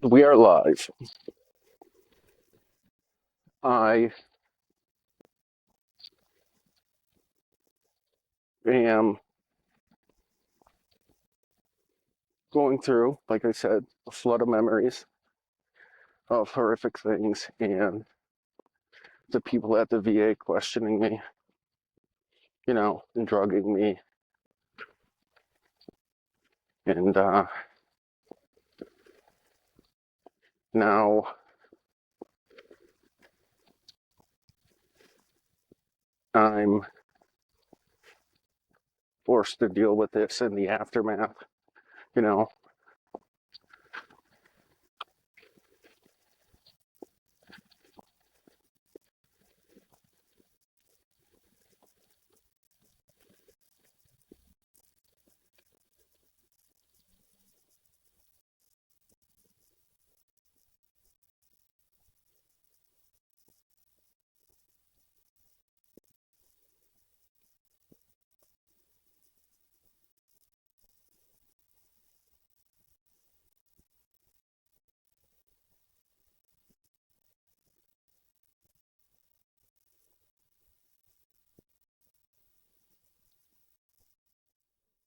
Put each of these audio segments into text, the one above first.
We are live. I am going through, like I said, a flood of memories of horrific things and the people at the VA questioning me, and drugging me. And now I'm forced to deal with this in the aftermath, you know.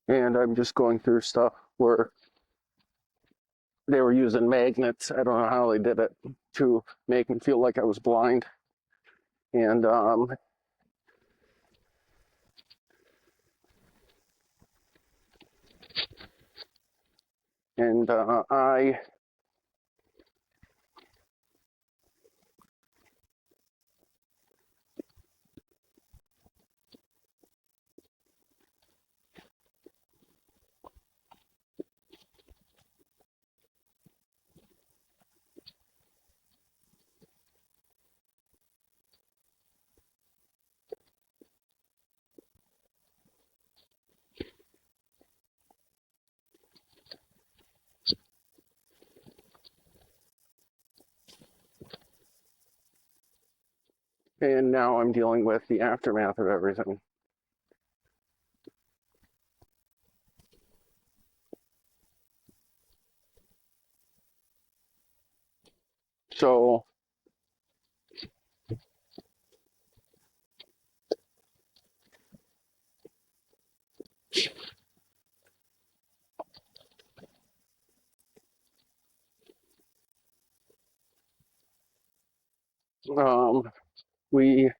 And I'm just going through stuff where they were using magnets. I don't know how they did it to make me feel like I was blind. And I and now I'm dealing with the aftermath of everything. So we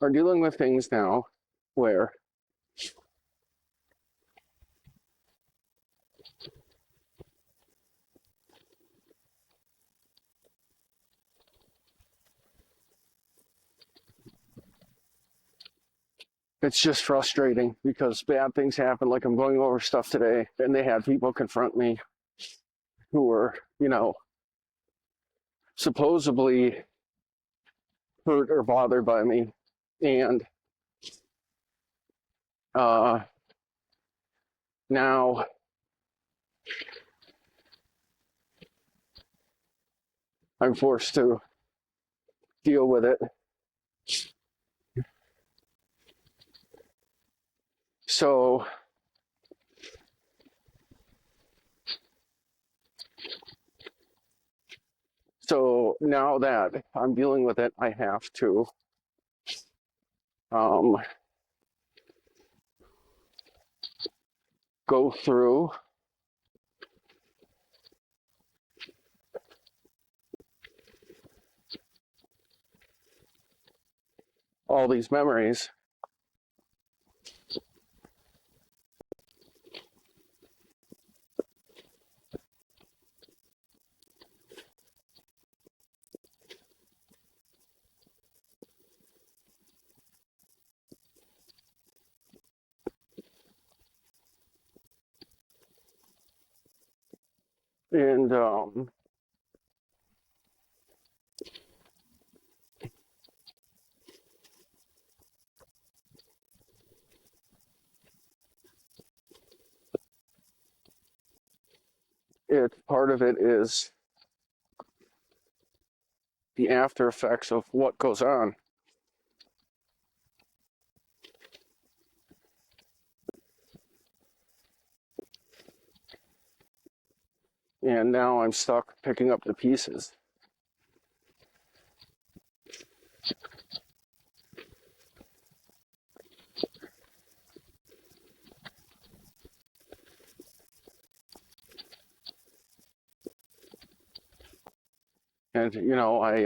are dealing with things now where it's just frustrating because bad things happen. Like I'm going over stuff today, and they had people confront me who were, supposedly hurt or bothered by me. And uh, now I'm forced to deal with it. So, so now that I'm dealing with it, I have to um, go through all these memories and part of it is the after effects of what goes on. And now I'm stuck picking up the pieces. And, you know, I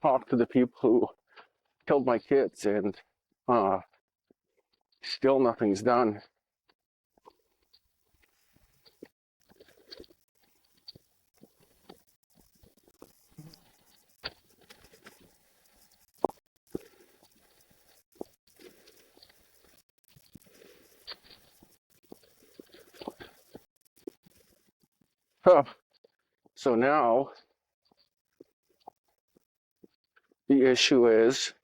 talked to the people who killed my kids, and uh, still nothing's done. Huh. So now the issue is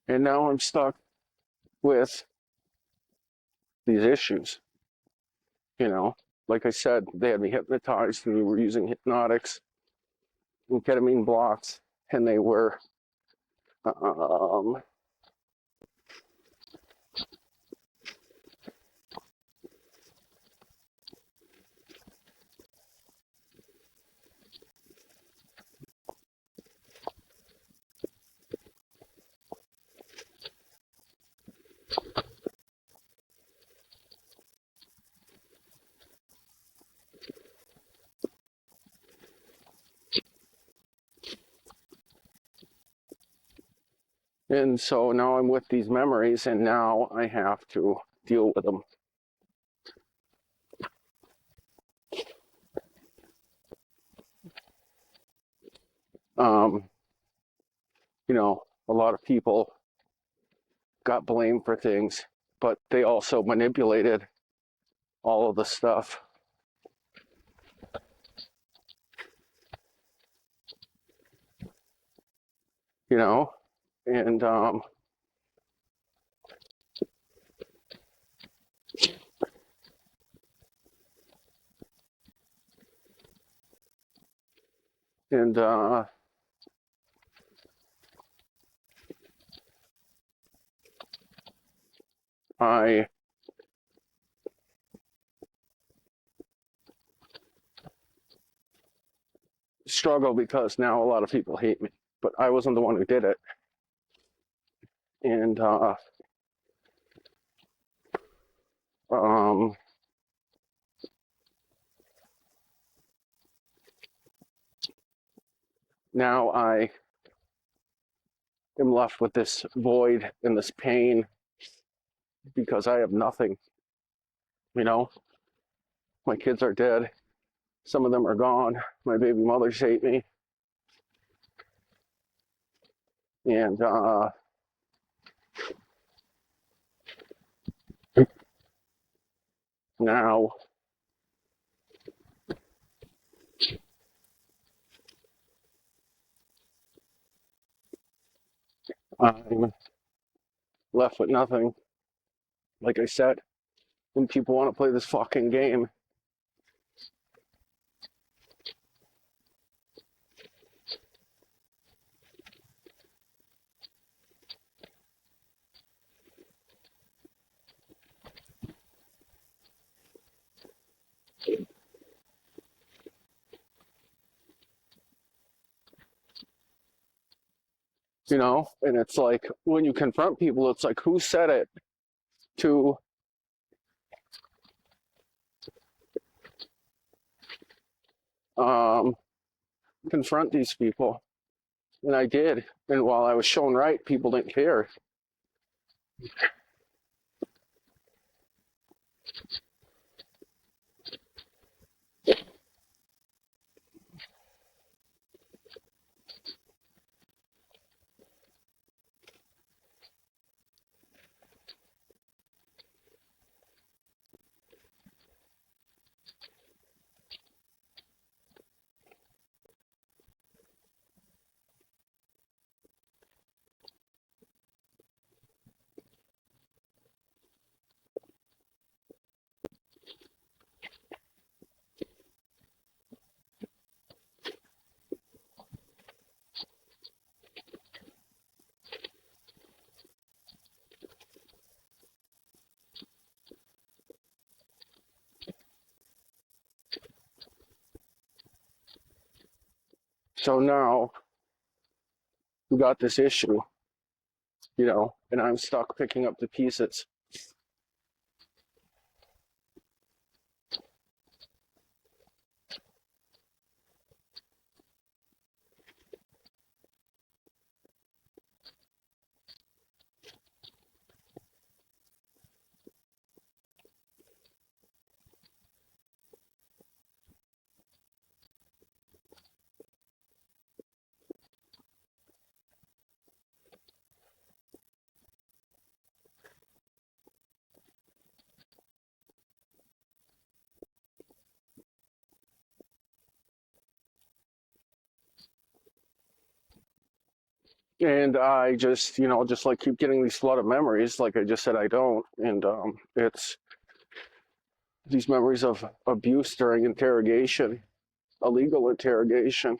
and now I'm stuck with these issues. You know, like I said, they had me hypnotized and we were using hypnotics and ketamine blocks, and they were um, and so now I'm with these memories, and now I have to deal with them. Um, you know, a lot of people got blamed for things, but they also manipulated all of the stuff, you know, and and I struggle because now a lot of people hate me, but I wasn't the one who did it. And um, now I am left with this void and this pain because I have nothing. You know, my kids are dead. Some of them are gone. My baby mothers hate me. And now I'm left with nothing. Like I said, and people want to play this fucking game. You know, and it's like when you confront people, it's like, who said it to um, confront these people? And I did. And while I was shown right, people didn't care. So now we got this issue, and I'm stuck picking up the pieces. And I just like keep getting these flood of memories. Like I just said, I don't. And it's these memories of abuse during interrogation, illegal interrogation.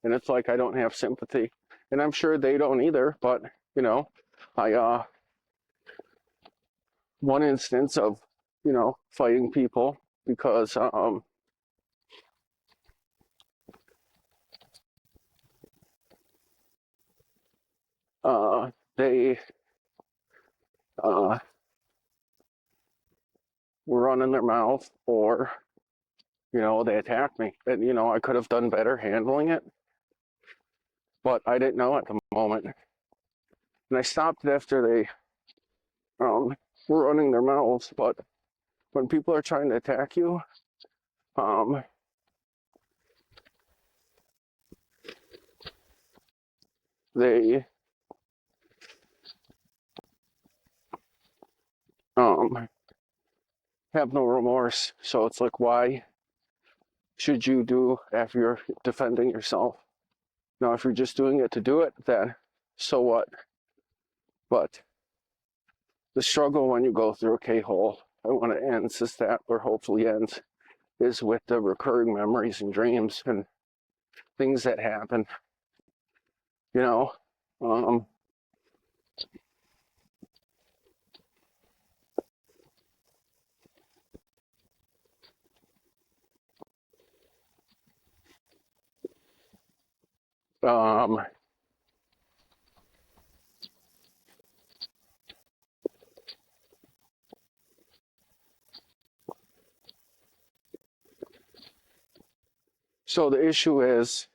And it's like I don't have sympathy. And I'm sure they don't either, but, I, one instance of, fighting people because, they, uh, were running their mouth or, they attacked me. And, I could have done better handling it, but I didn't know at the moment. And I stopped it after they, were running their mouths. But when people are trying to attack you, um, they, um, have no remorse. So it's like, why should you do after you're defending yourself? Now, if you're just doing it to do it, then so what? But the struggle when you go through a K-hole, I want to end is that, or hopefully ends, is with the recurring memories and dreams and things that happen, you know? Um, um, so the issue is,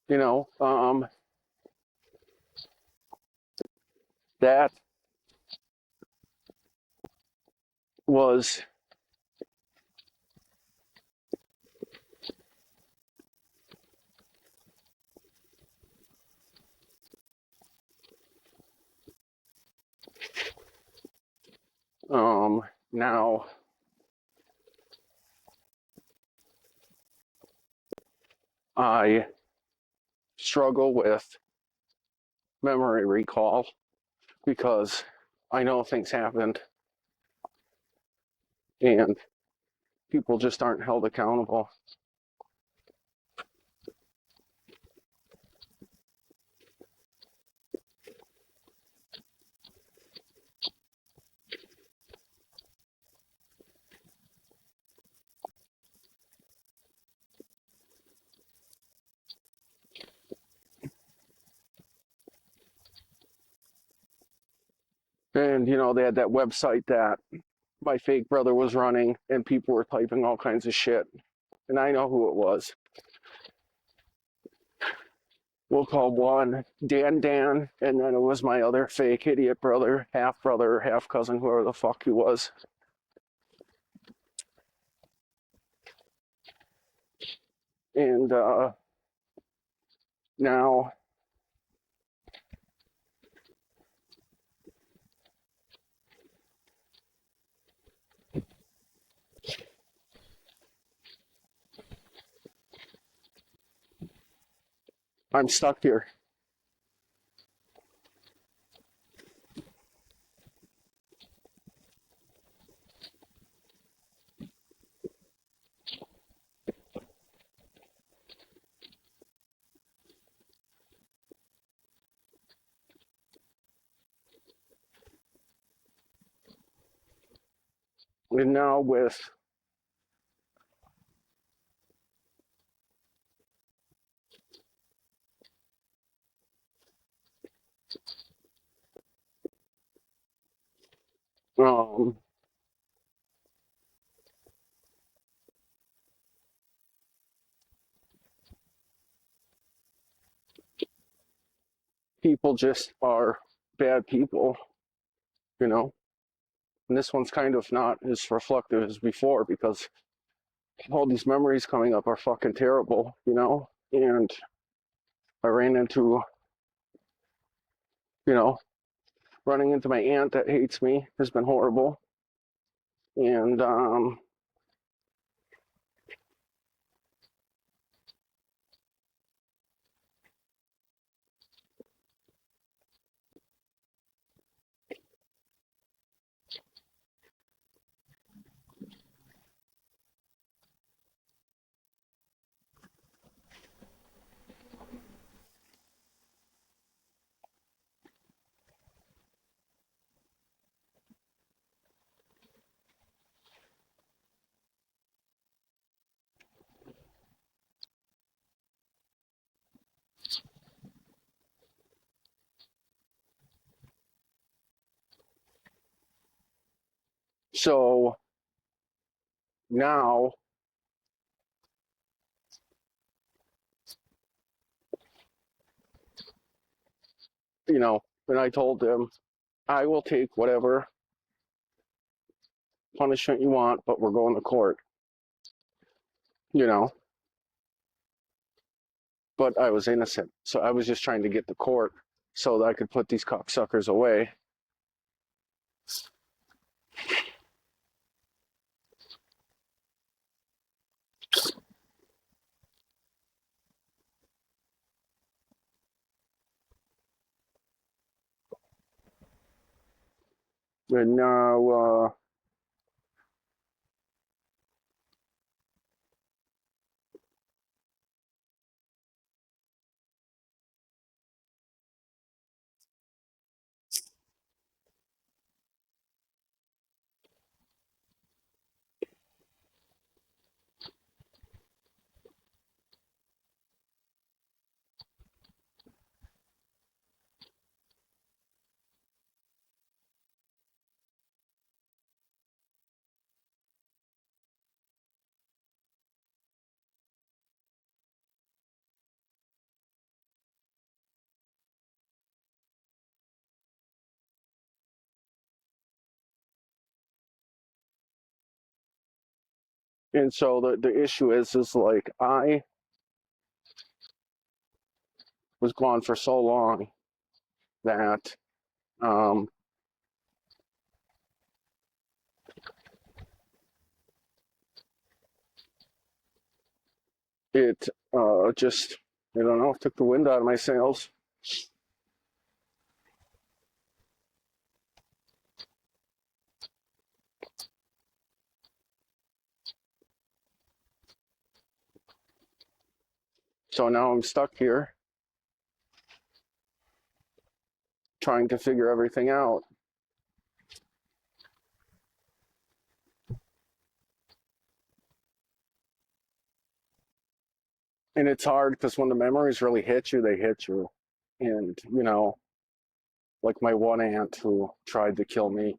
you know, um, that was, now I struggle with memory recall because I know things happened and people just aren't held accountable. And, they had that website that my fake brother was running, and people were typing all kinds of shit. And I know who it was. We'll call one Dan, and then it was my other fake idiot brother, half cousin, whoever the fuck he was. And now I'm stuck here. And now with um, people just are bad people, you know. And this one's kind of not as reflective as before because all these memories coming up are fucking terrible, you know. And I ran into, you know, running into my aunt that hates me has been horrible. And so now, you know, and I told them, I will take whatever punishment you want, but we're going to court, you know. But I was innocent. So I was just trying to get to court so that I could put these cocksuckers away. And now, and so the issue is like I was gone for so long that um, it just, I don't know, took the wind out of my sails. So now I'm stuck here trying to figure everything out. And it's hard because when the memories really hit you, they hit you. And, you know, like my one aunt who tried to kill me,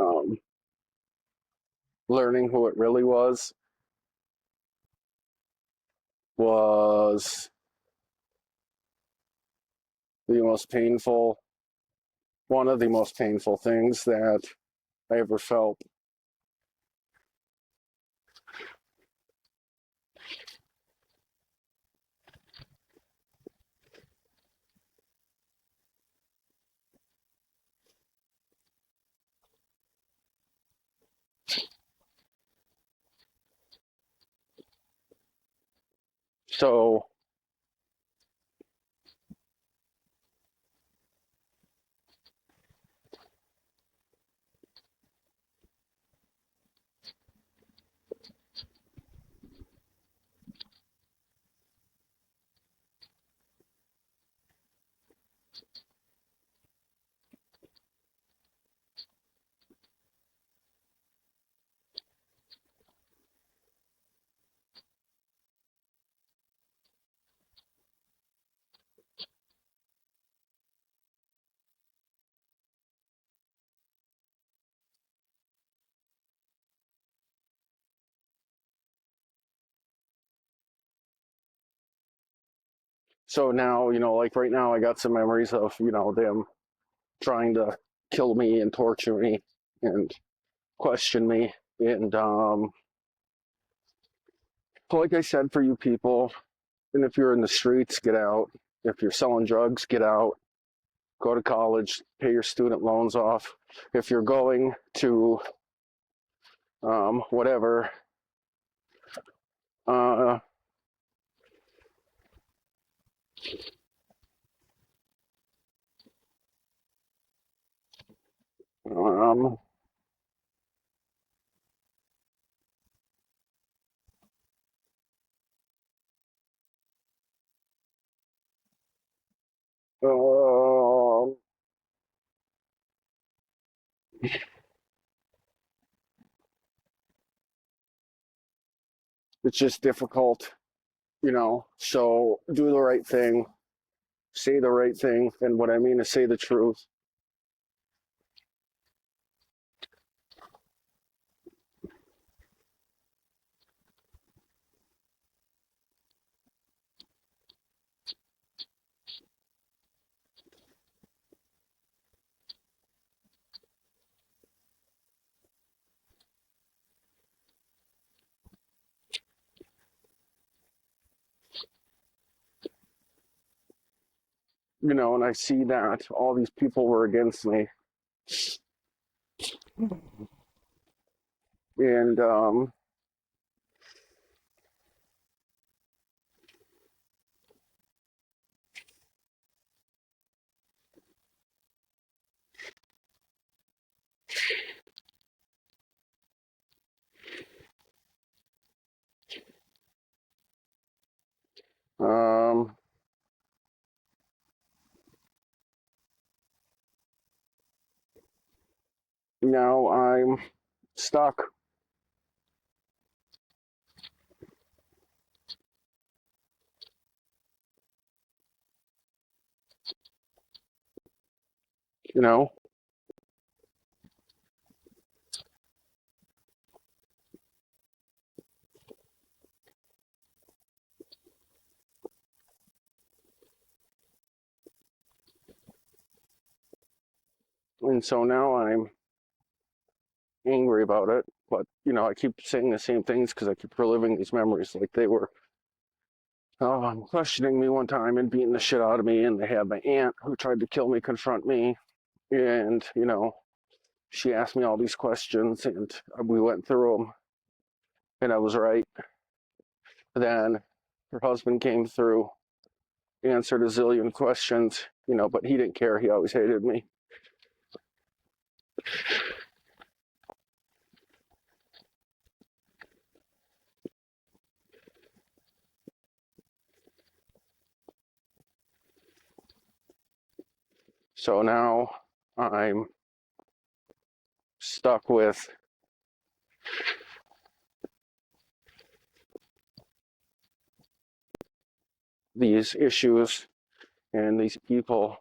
um, learning who it really was the most painful, one of the most painful things that I ever felt. So So now, like right now, I got some memories of, them trying to kill me and torture me and question me. And like I said, for you people, and if you're in the streets, get out. If you're selling drugs, get out. Go to college, pay your student loans off. If you're going to whatever, uh, um, uh, it's just difficult, So do the right thing, say the right thing, and what I mean is say the truth. And I see that all these people were against me, and um, now I'm stuck. You know, and so now I'm angry about it. But I keep saying the same things because I keep reliving these memories like they were questioning me one time and beating the shit out of me. And they had my aunt who tried to kill me confront me, and she asked me all these questions, and we went through them, and I was right. Then her husband came through, answered a zillion questions, but he didn't care. He always hated me. So now I'm stuck with these issues and these people,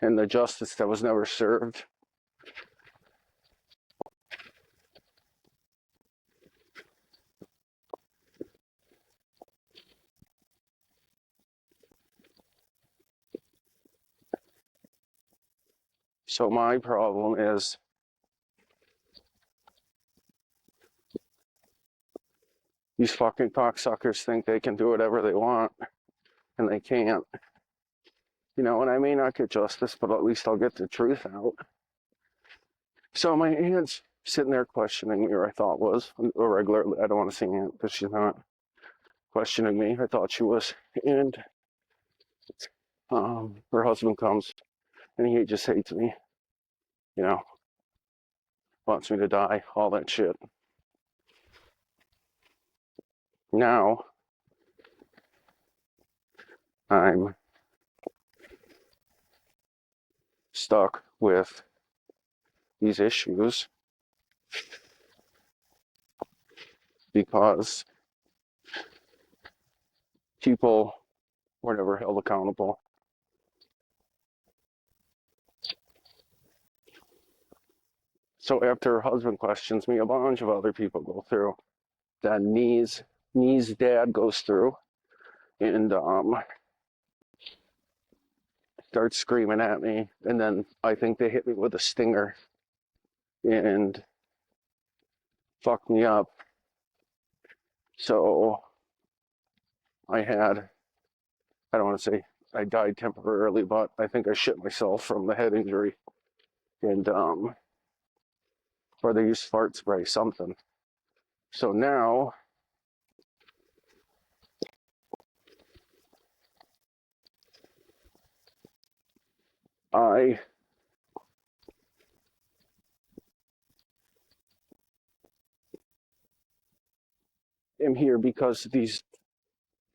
and the justice that was never served. So my problem is these fucking cocksuckers think they can do whatever they want, and they can't. And I may not get justice, but at least I'll get the truth out. So my aunt's sitting there questioning me, or I thought was, regularly. I don't want to say aunt because she's not questioning me. I thought she was. And her husband comes, and he just hates me, you know, wants me to die, all that shit. Now I'm stuck with these issues because people were never held accountable. So after her husband questions me, a bunch of other people go through. Then Knees Nee's dad goes through and starts screaming at me, and then I think they hit me with a stinger and fucked me up. So I don't want to say I died temporarily, but I think I shit myself from the head injury. And or they used fart spray, something. So now I am here because these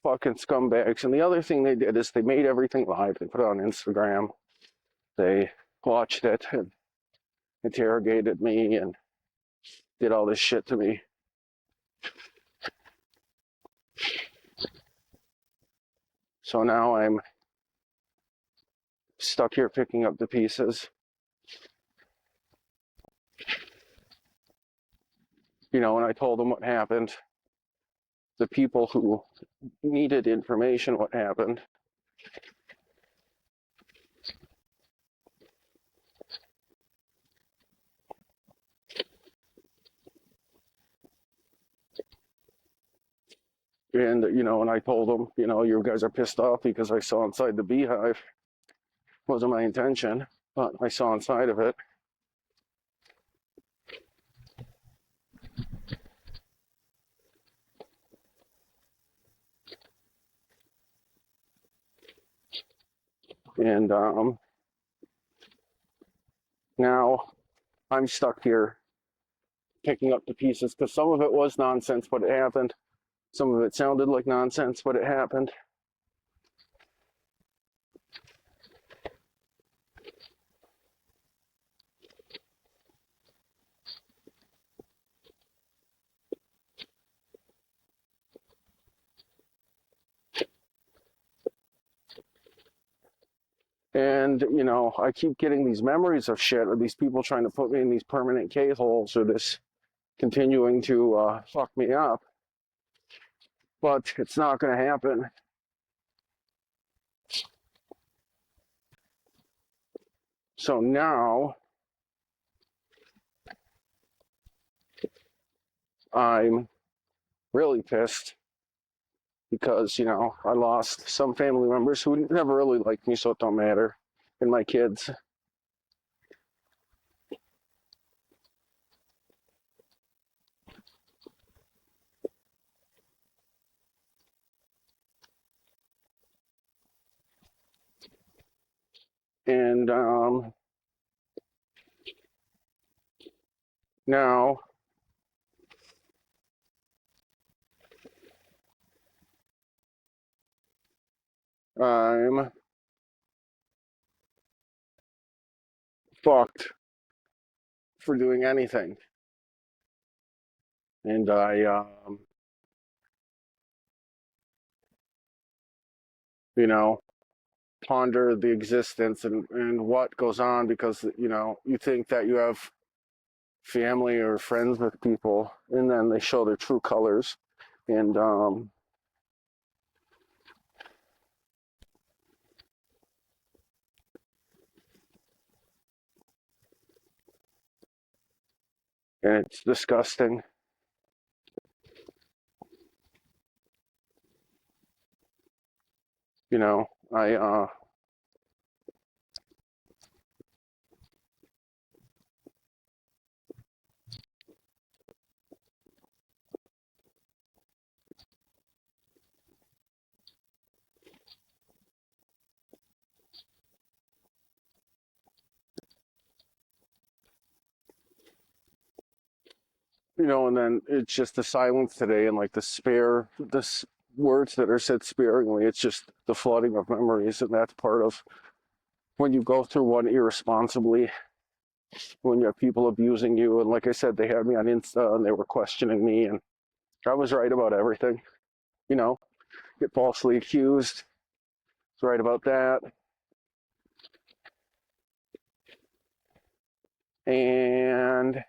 fucking scumbags. And the other thing they did is they made everything live. They put it on Instagram. They watched it and interrogated me and did all this shit to me. So now I'm stuck here picking up the pieces. You know, and I told them what happened. The people who needed information, what happened. And, you know, and I told them, you know, you guys are pissed off because I saw inside the beehive. Wasn't my intention, but I saw inside of it. And now I'm stuck here picking up the pieces because some of it was nonsense, but it happened. Some of it sounded like nonsense, but it happened. And, you know, I keep getting these memories of shit, or these people trying to put me in these permanent K-holes, or this continuing to fuck me up. But it's not going to happen. So now I'm really pissed because, you know, I lost some family members who never really liked me, so it don't matter, and my kids. And now I'm fucked for doing anything. And you know, ponder the existence and what goes on because, you know, you think that you have family or friends with people, and then they show their true colors. And and it's disgusting. You know, I you know, and then it's just the silence today and like this words that are said sparingly. It's just the flooding of memories, and that's part of when you go through one irresponsibly, when you have people abusing you. And like I said, they had me on Insta and they were questioning me, and I was right about everything. You know, get falsely accused. I was right about that. And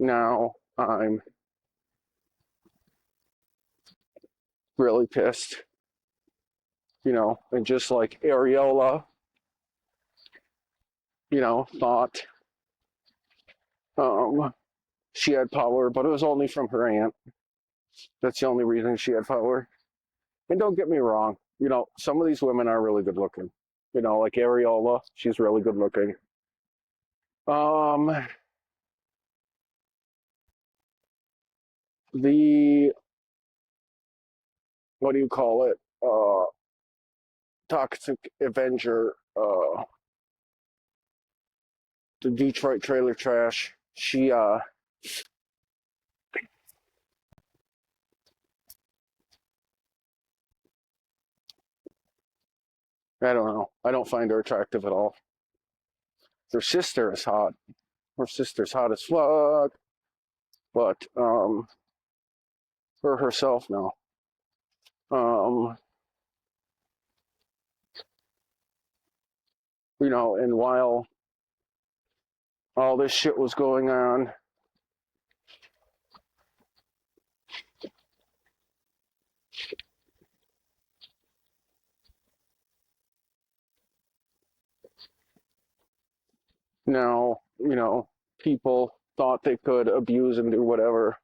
now I'm really pissed, and just like Ariola, thought um, she had power, but it was only from her aunt. That's the only reason she had power. And don't get me wrong, some of these women are really good looking. Like Ariola, she's really good looking. Um, the what do you call it? Toxic Avenger, the Detroit trailer trash. She I don't know. I don't find her attractive at all. Her sister is hot. Her sister's hot as fuck. But her herself, no. Um, and while all this shit was going on, now, people thought they could abuse and do whatever.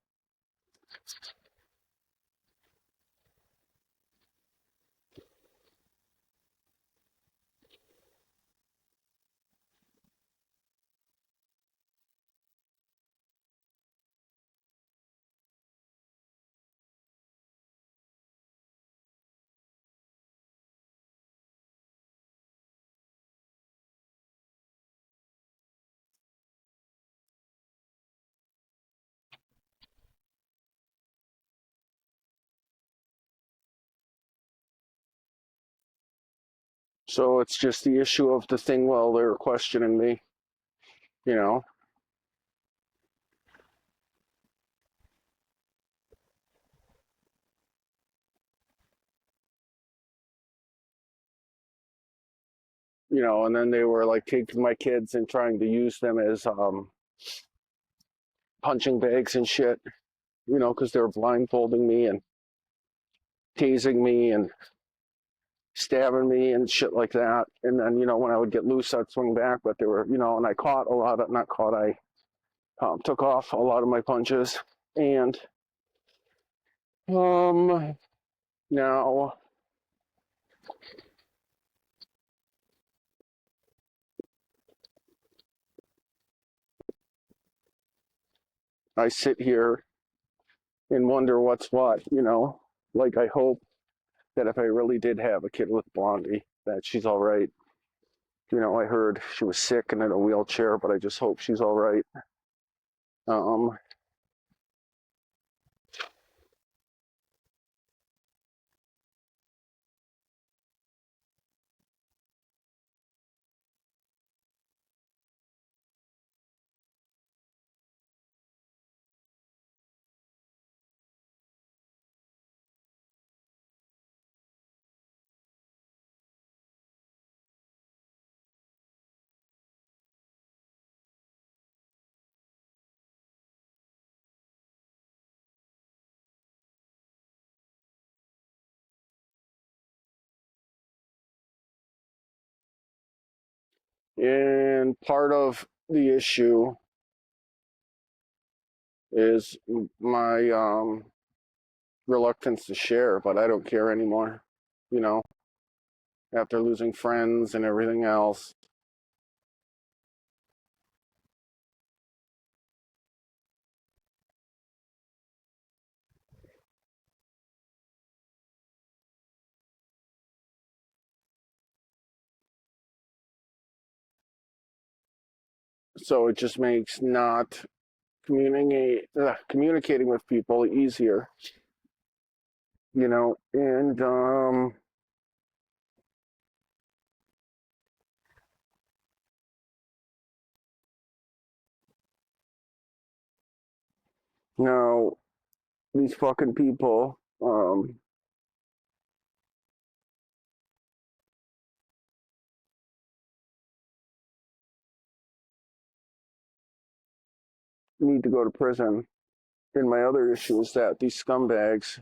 So it's just the issue of the thing while they were questioning me, you know. And then they were like taking my kids and trying to use them as punching bags and shit, because they were blindfolding me and tasing me and stabbing me and shit like that. And then, when I would get loose, I'd swing back, but they were, and I caught a lot of, not caught, I took off a lot of my punches. And now I sit here and wonder what's what. Like I hope that if I really did have a kid with Blondie, that she's all right. I heard she was sick and in a wheelchair, but I just hope she's all right. Um, and part of the issue is my reluctance to share, but I don't care anymore. You know, After losing friends and everything else. So it just makes not communicating with people easier, and now these fucking people, need to go to prison. And my other issue is that these scumbags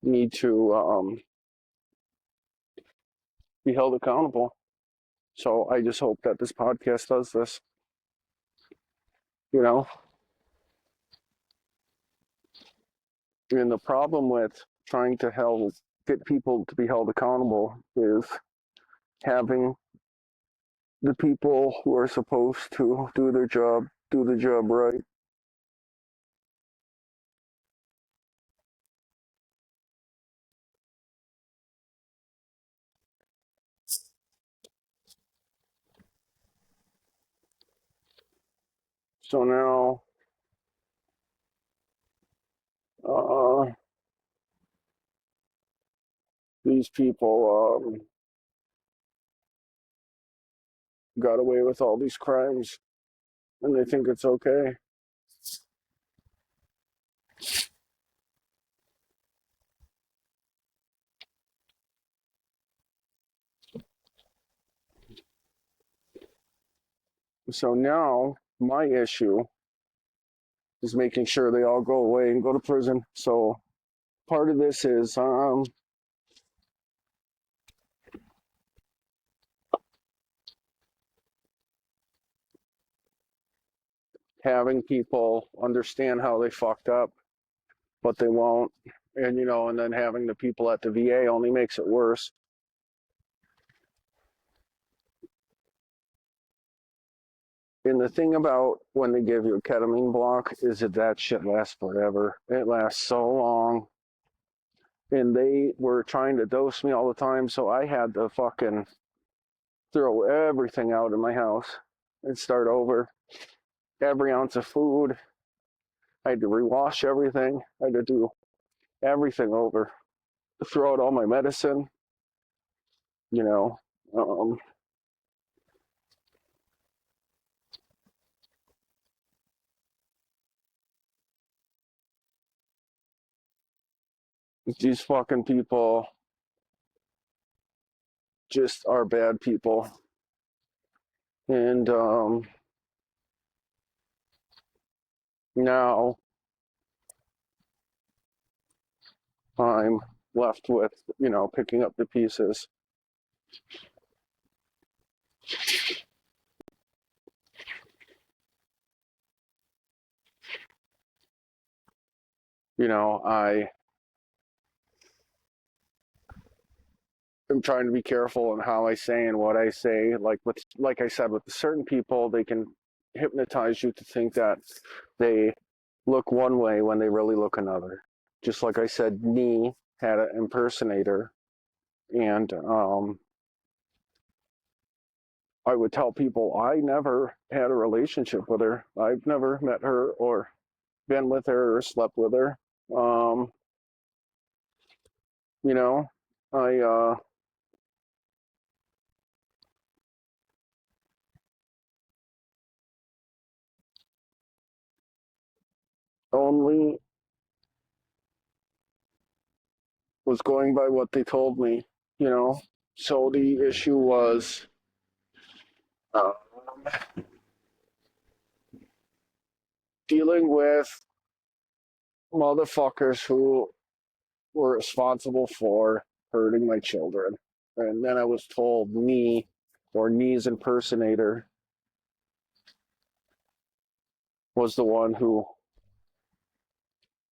need to be held accountable. So I just hope that this podcast does this. You know, and the problem with trying to get people to be held accountable is having the people who are supposed to do the job right. So now, these people got away with all these crimes, and they think it's okay. So now, my issue is making sure they all go away and go to prison. So part of this is having people understand how they fucked up, but they won't. And, and then having the people at the VA only makes it worse. And the thing about when they give you a ketamine block is that shit lasts forever. It lasts so long. And they were trying to dose me all the time, so I had to fucking throw everything out in my house and start over. Every ounce of food. I had to rewash everything. I had to do everything over. Throw out all my medicine. You know, these fucking people just are bad people. And now I'm left with, picking up the pieces. I am trying to be careful in how I say and what I say. Like I said, with certain people, they can hypnotize you to think that they look one way when they really look another. Just like I said, Nee had an impersonator, and I would tell people I never had a relationship with her. I've never met her or been with her or slept with her. Um, you know, I only was going by what they told me, you know. So the issue was um, dealing with motherfuckers who were responsible for hurting my children. And then I was told Nee or Nee's impersonator was the one who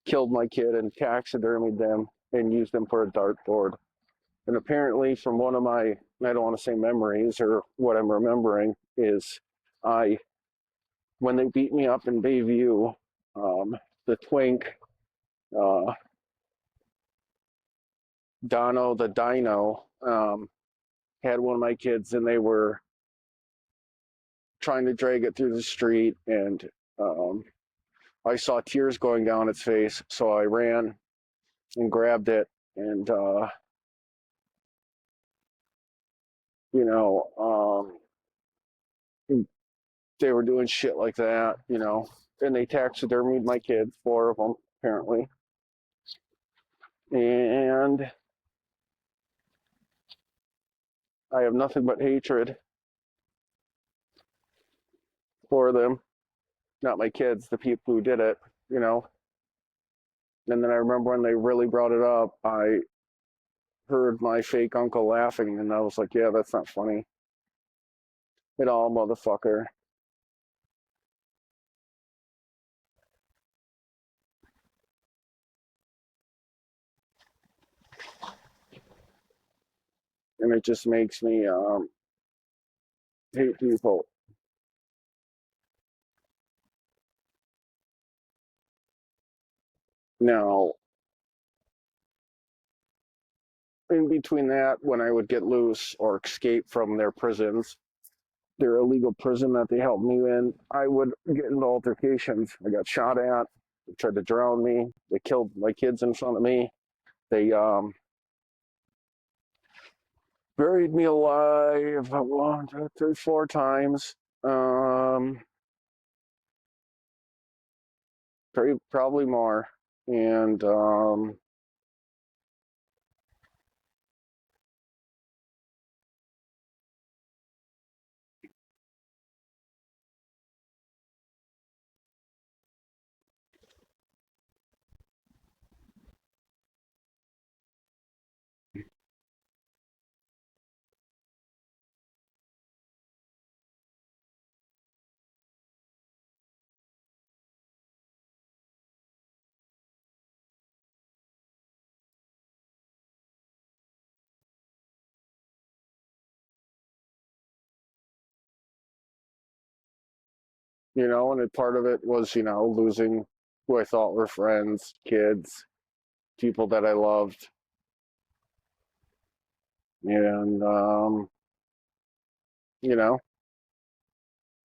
killed my kid and taxidermied them and used them for a dartboard. And apparently, from one of my, I don't want to say memories or what I'm remembering, is when they beat me up in Bayview, the twink, uh, Dono the Dino, had one of my kids and they were trying to drag it through the street, and I saw tears going down its face, so I ran and grabbed it, and you know, they were doing shit like that, and they taxidermied my kids, four of them apparently, and I have nothing but hatred for them. Not my kids, the people who did it, you know. And then I remember when they really brought it up, I heard my fake uncle laughing, and I was like, yeah, that's not funny at all, motherfucker. And it just makes me hate people. Now, in between that, when I would get loose or escape from their prisons, their illegal prison that they held me in, I would get into altercations. I got shot at. They tried to drown me. They killed my kids in front of me. They buried me alive 4 times. Um, probably more. And and part of it was, losing who I thought were friends, kids, people that I loved. And, you know,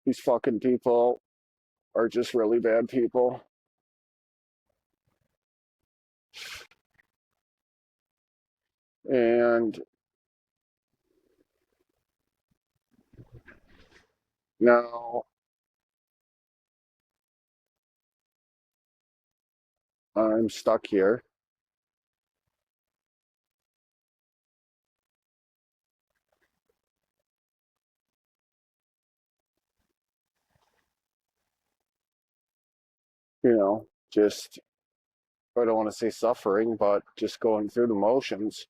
these fucking people are just really bad people. And now I'm stuck here. Just, I don't want to say suffering, but just going through the motions.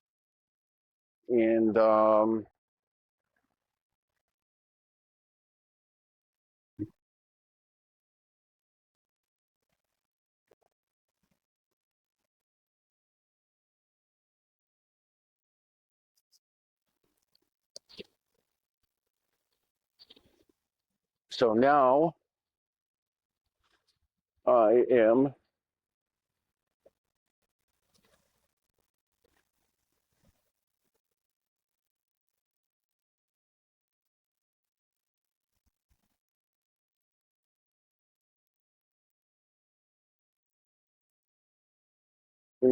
And so now I am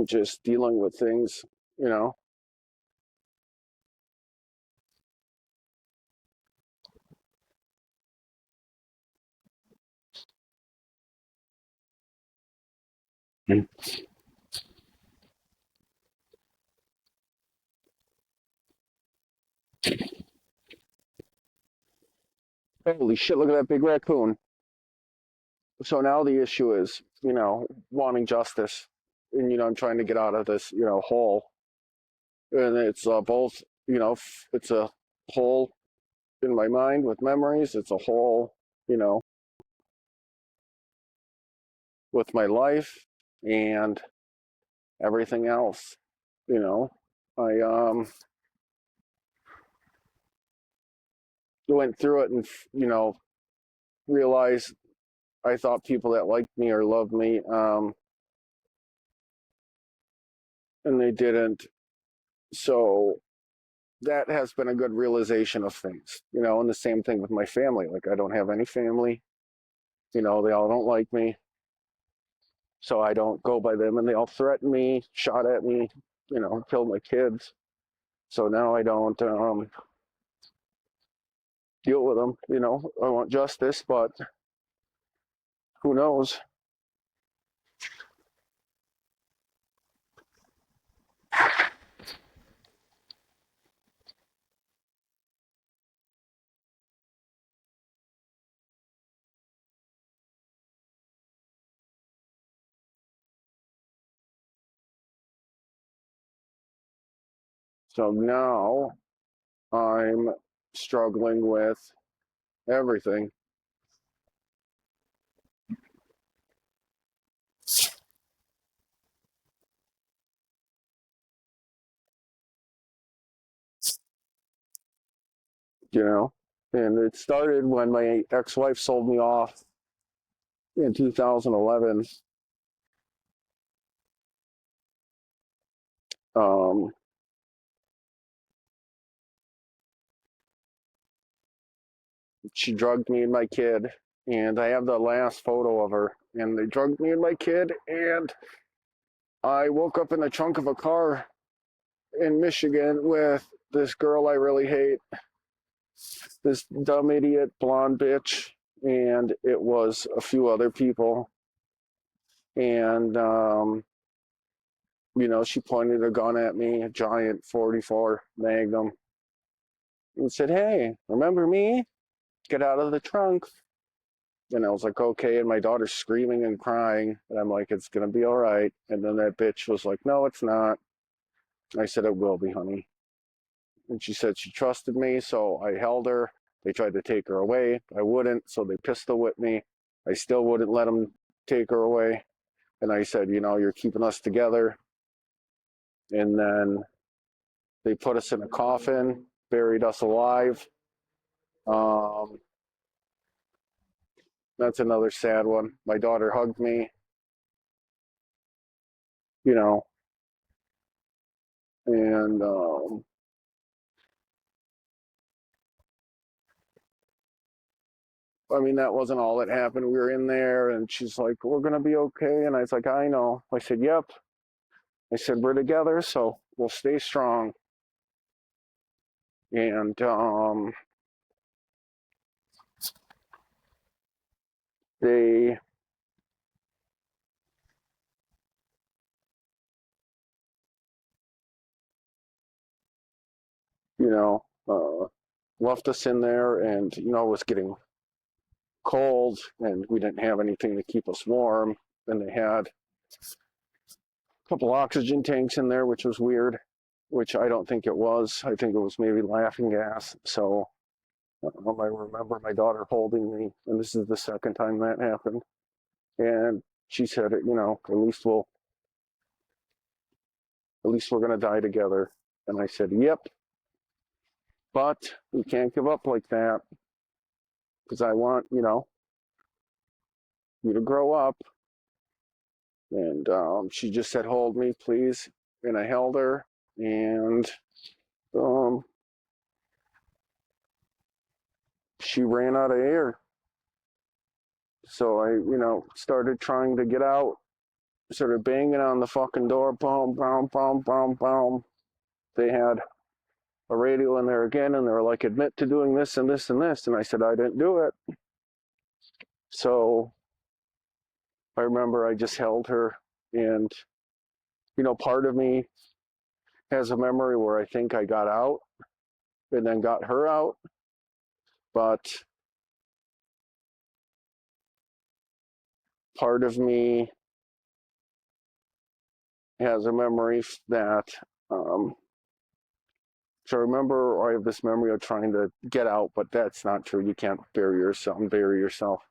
just dealing with things, you know. Holy shit, look at that big raccoon. So now the issue is, wanting justice. And, I'm trying to get out of this, hole. And it's both, it's a hole in my mind with memories. It's a hole, you know, with my life and everything else, you know. I went through it and, realized I thought people that liked me or loved me, and they didn't. So that has been a good realization of things, and the same thing with my family. Like, I don't have any family, they all don't like me. So I don't go by them, and they all threaten me, shot at me, killed my kids. So now I don't deal with them. I want justice, but who knows? So now I'm struggling with everything. You know, and it started when my ex-wife sold me off in 2011. Um, she drugged me and my kid, and I have the last photo of her. And they drugged me and my kid, and I woke up in the trunk of a car in Michigan with this girl I really hate, this dumb idiot blonde bitch, and it was a few other people. And she pointed a gun at me, a giant 44 Magnum, and said, "Hey, remember me? Get out of the trunk." And I was like, "Okay." And my daughter's screaming and crying, and I'm like, "It's gonna be all right." And then that bitch was like, "No, it's not." I said, "It will be, honey." And she said she trusted me, so I held her. They tried to take her away. I wouldn't, so they pistol whipped me. I still wouldn't let them take her away. And I said, "You're keeping us together." And then they put us in a coffin, buried us alive. Um, that's another sad one. My daughter hugged me, you know, and I mean, that wasn't all that happened. We were in there, and she's like, "We're going to be okay." And I was like, "I know." I said, "Yep." I said, "We're together, so we'll stay strong." And they, you know, left us in there, and, it was getting cold, and we didn't have anything to keep us warm. And they had a couple oxygen tanks in there, which was weird, which I don't think it was. I think it was maybe laughing gas. So I remember my daughter holding me, and this is the second time that happened. And she said, at least we're gonna die together. And I said, "Yep, but we can't give up like that because I want, you to grow up." And she just said, "Hold me, please." And I held her, and um, she ran out of air. So I, started trying to get out, started banging on the fucking door, boom, boom, boom, boom, boom. They had a radio in there again, and they were like, "Admit to doing this and this and this." And I said, "I didn't do it." So I remember I just held her, and, part of me has a memory where I think I got out and then got her out, but part of me has a memory that, so I remember I have this memory of trying to get out, but that's not true. You can't bury yourself.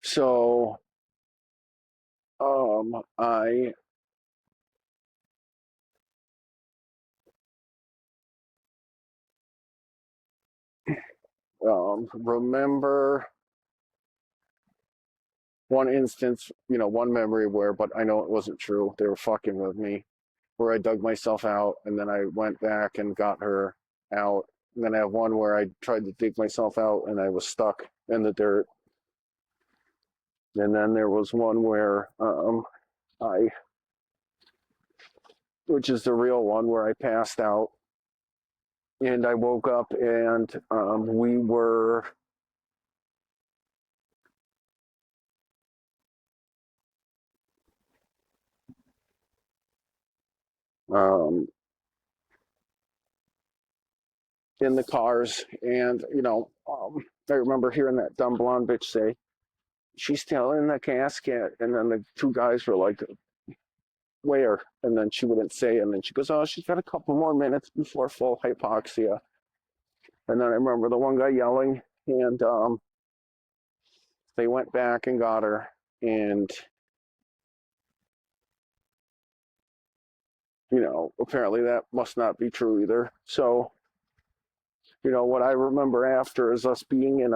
So I remember one instance, one memory where, but I know it wasn't true. They were fucking with me, where I dug myself out, and then I went back and got her out. And then I have one where I tried to dig myself out and I was stuck in the dirt. And then there was one where I, which is the real one, where I passed out and I woke up, and we were um, in the cars, and I remember hearing that dumb blonde bitch say, "She's still in the casket," and then the two guys were like, where? And then she wouldn't say. And then she goes, oh, she's got a couple more minutes before full hypoxia. And then I remember the one guy yelling, and they went back and got her. And, apparently that must not be true either. So, what I remember after is us being in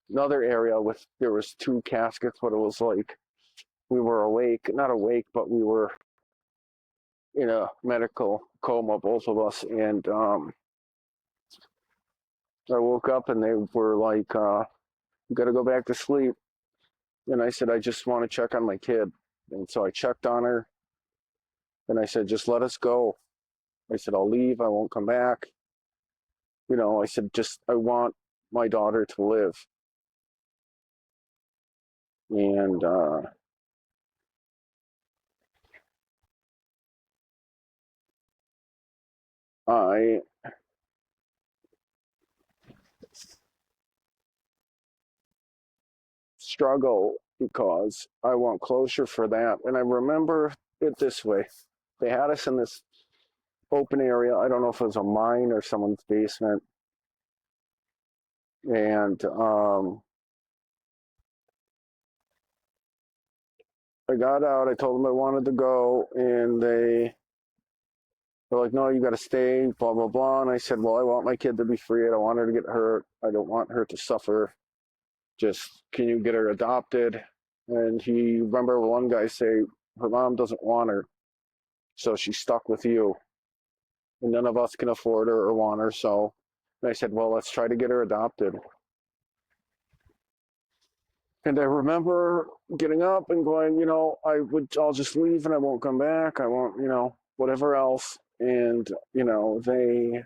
another area there was two caskets, but it was like we were awake, not awake, but we were in a medical coma, both of us. And I woke up and they were like, you got to go back to sleep. And I said, I just want to check on my kid. And so I checked on her and I said, just let us go. I said, I'll leave. I won't come back. I said, I want my daughter to live. And I struggle because I want closure for that. And I remember it this way. They had us in this open area. I don't know if it was a mine or someone's basement. And I got out. I told them I wanted to go. And they were like, no, you got to stay, blah, blah, blah. And I said, well, I want my kid to be free. I don't want her to get hurt. I don't want her to suffer. Just, can you get her adopted? And remember one guy say, her mom doesn't want her, so she's stuck with you. And none of us can afford her or want her, so. And I said, well, let's try to get her adopted. And I remember getting up and going, I'll just leave and I won't come back. I won't, whatever else. And, they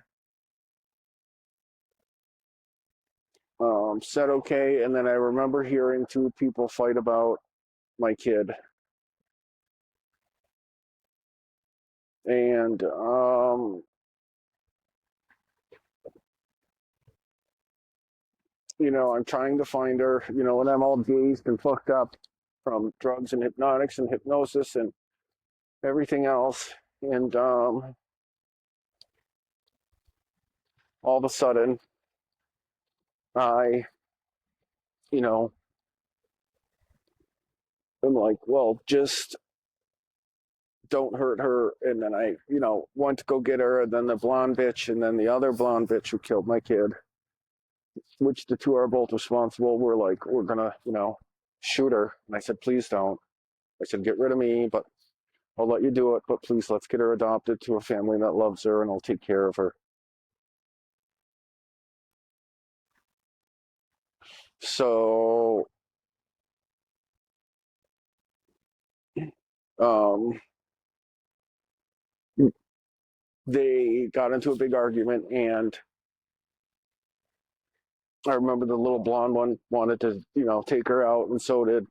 said okay. And then I remember hearing two people fight about my kid. And I'm trying to find her, and I'm all dazed and fucked up from drugs and hypnotics and hypnosis and everything else. And all of a sudden, I, I'm like, well, just don't hurt her. And then I, went to go get her, and then the blonde bitch, and then the other blonde bitch who killed my kid, which the two are both responsible, were like, we're gonna, shoot her. And I said, please don't. I said, get rid of me, but I'll let you do it, but please let's get her adopted to a family that loves her and I'll take care of her. So um, they got into a big argument, and I remember the little blonde one wanted to, take her out, and so did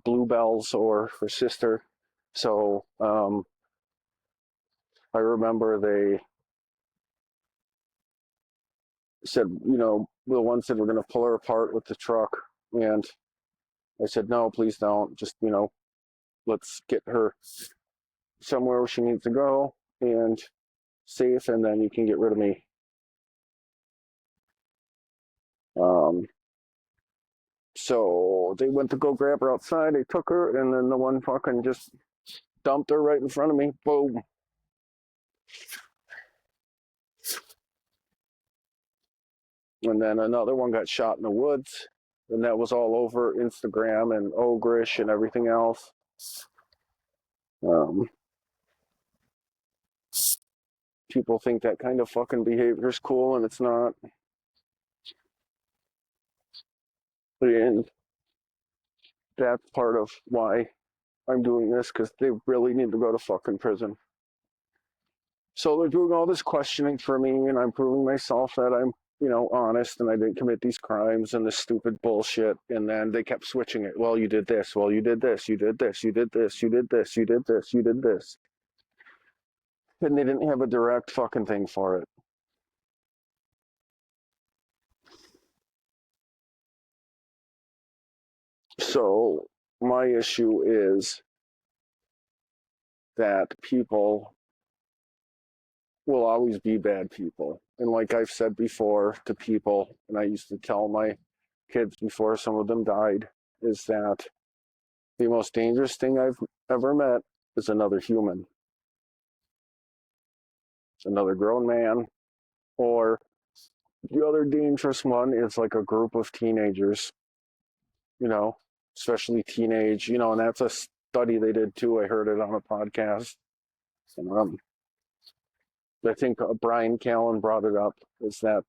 Bluebells, or her sister. So I remember they said, the one said we're going to pull her apart with the truck, and I said, no, please don't. Just, let's get her somewhere where she needs to go and safe, and then you can get rid of me. Um, so they went to go grab her outside. They took her, and then the one fucking just dumped her right in front of me. Boom. And then another one got shot in the woods, and that was all over Instagram and Ogrish and everything else. People think that kind of fucking behavior is cool, and it's not. And that's part of why I'm doing this, because they really need to go to fucking prison. So they're doing all this questioning for me, and I'm proving myself that I'm, honest, and I didn't commit these crimes and this stupid bullshit. And then they kept switching it. Well, you did this. Well, you did this. You did this. You did this. You did this. You did this. You did this. And they didn't have a direct fucking thing for it. So my issue is that people will always be bad people. And like I've said before to people, and I used to tell my kids before some of them died, is that the most dangerous thing I've ever met is another human, another grown man, or the other dangerous one is like a group of teenagers, you know, especially teenage, and that's a study they did too. I heard it on a podcast. And I think Brian Callen brought it up, is that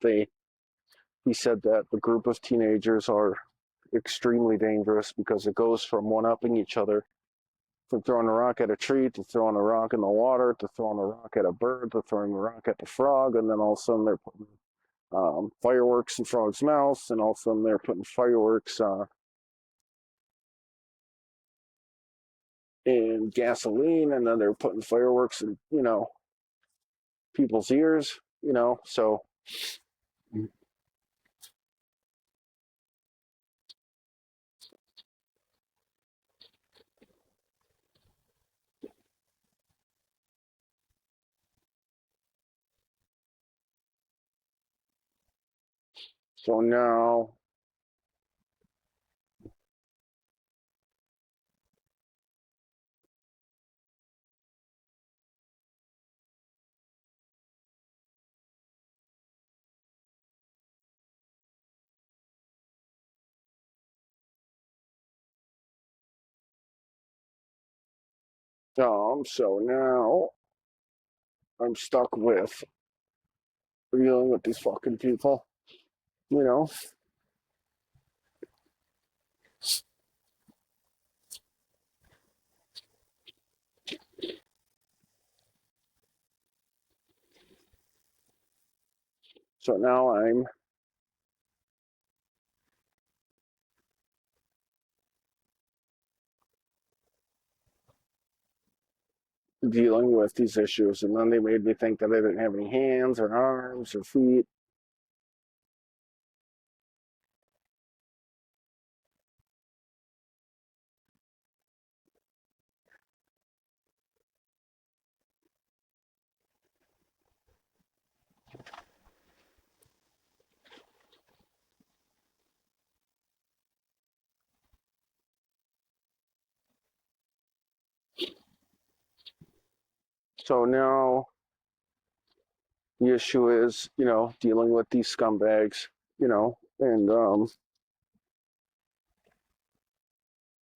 he said that the group of teenagers are extremely dangerous because it goes from one-upping each other, from throwing a rock at a tree to throwing a rock in the water to throwing a rock at a bird to throwing a rock at the frog, and then all of a sudden they're putting fireworks in frogs' mouths, and all of a sudden they're putting fireworks in gasoline, and then they're putting fireworks in people's ears, so now I'm stuck with dealing with these fucking people, you know. So now I'm dealing with these issues, and then they made me think that I didn't have any hands or arms or feet. So now the issue is, dealing with these scumbags, and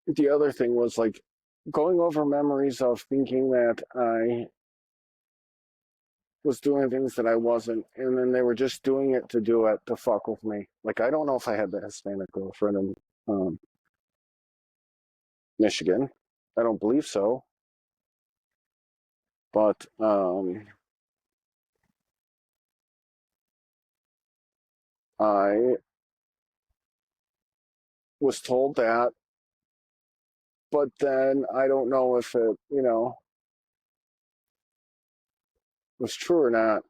the other thing was like going over memories of thinking that I was doing things that I wasn't, and then they were just doing it to do it to fuck with me. Like I don't know if I had the Hispanic girlfriend in Michigan. I don't believe so, but I was told that, but then I don't know if it, was true or not.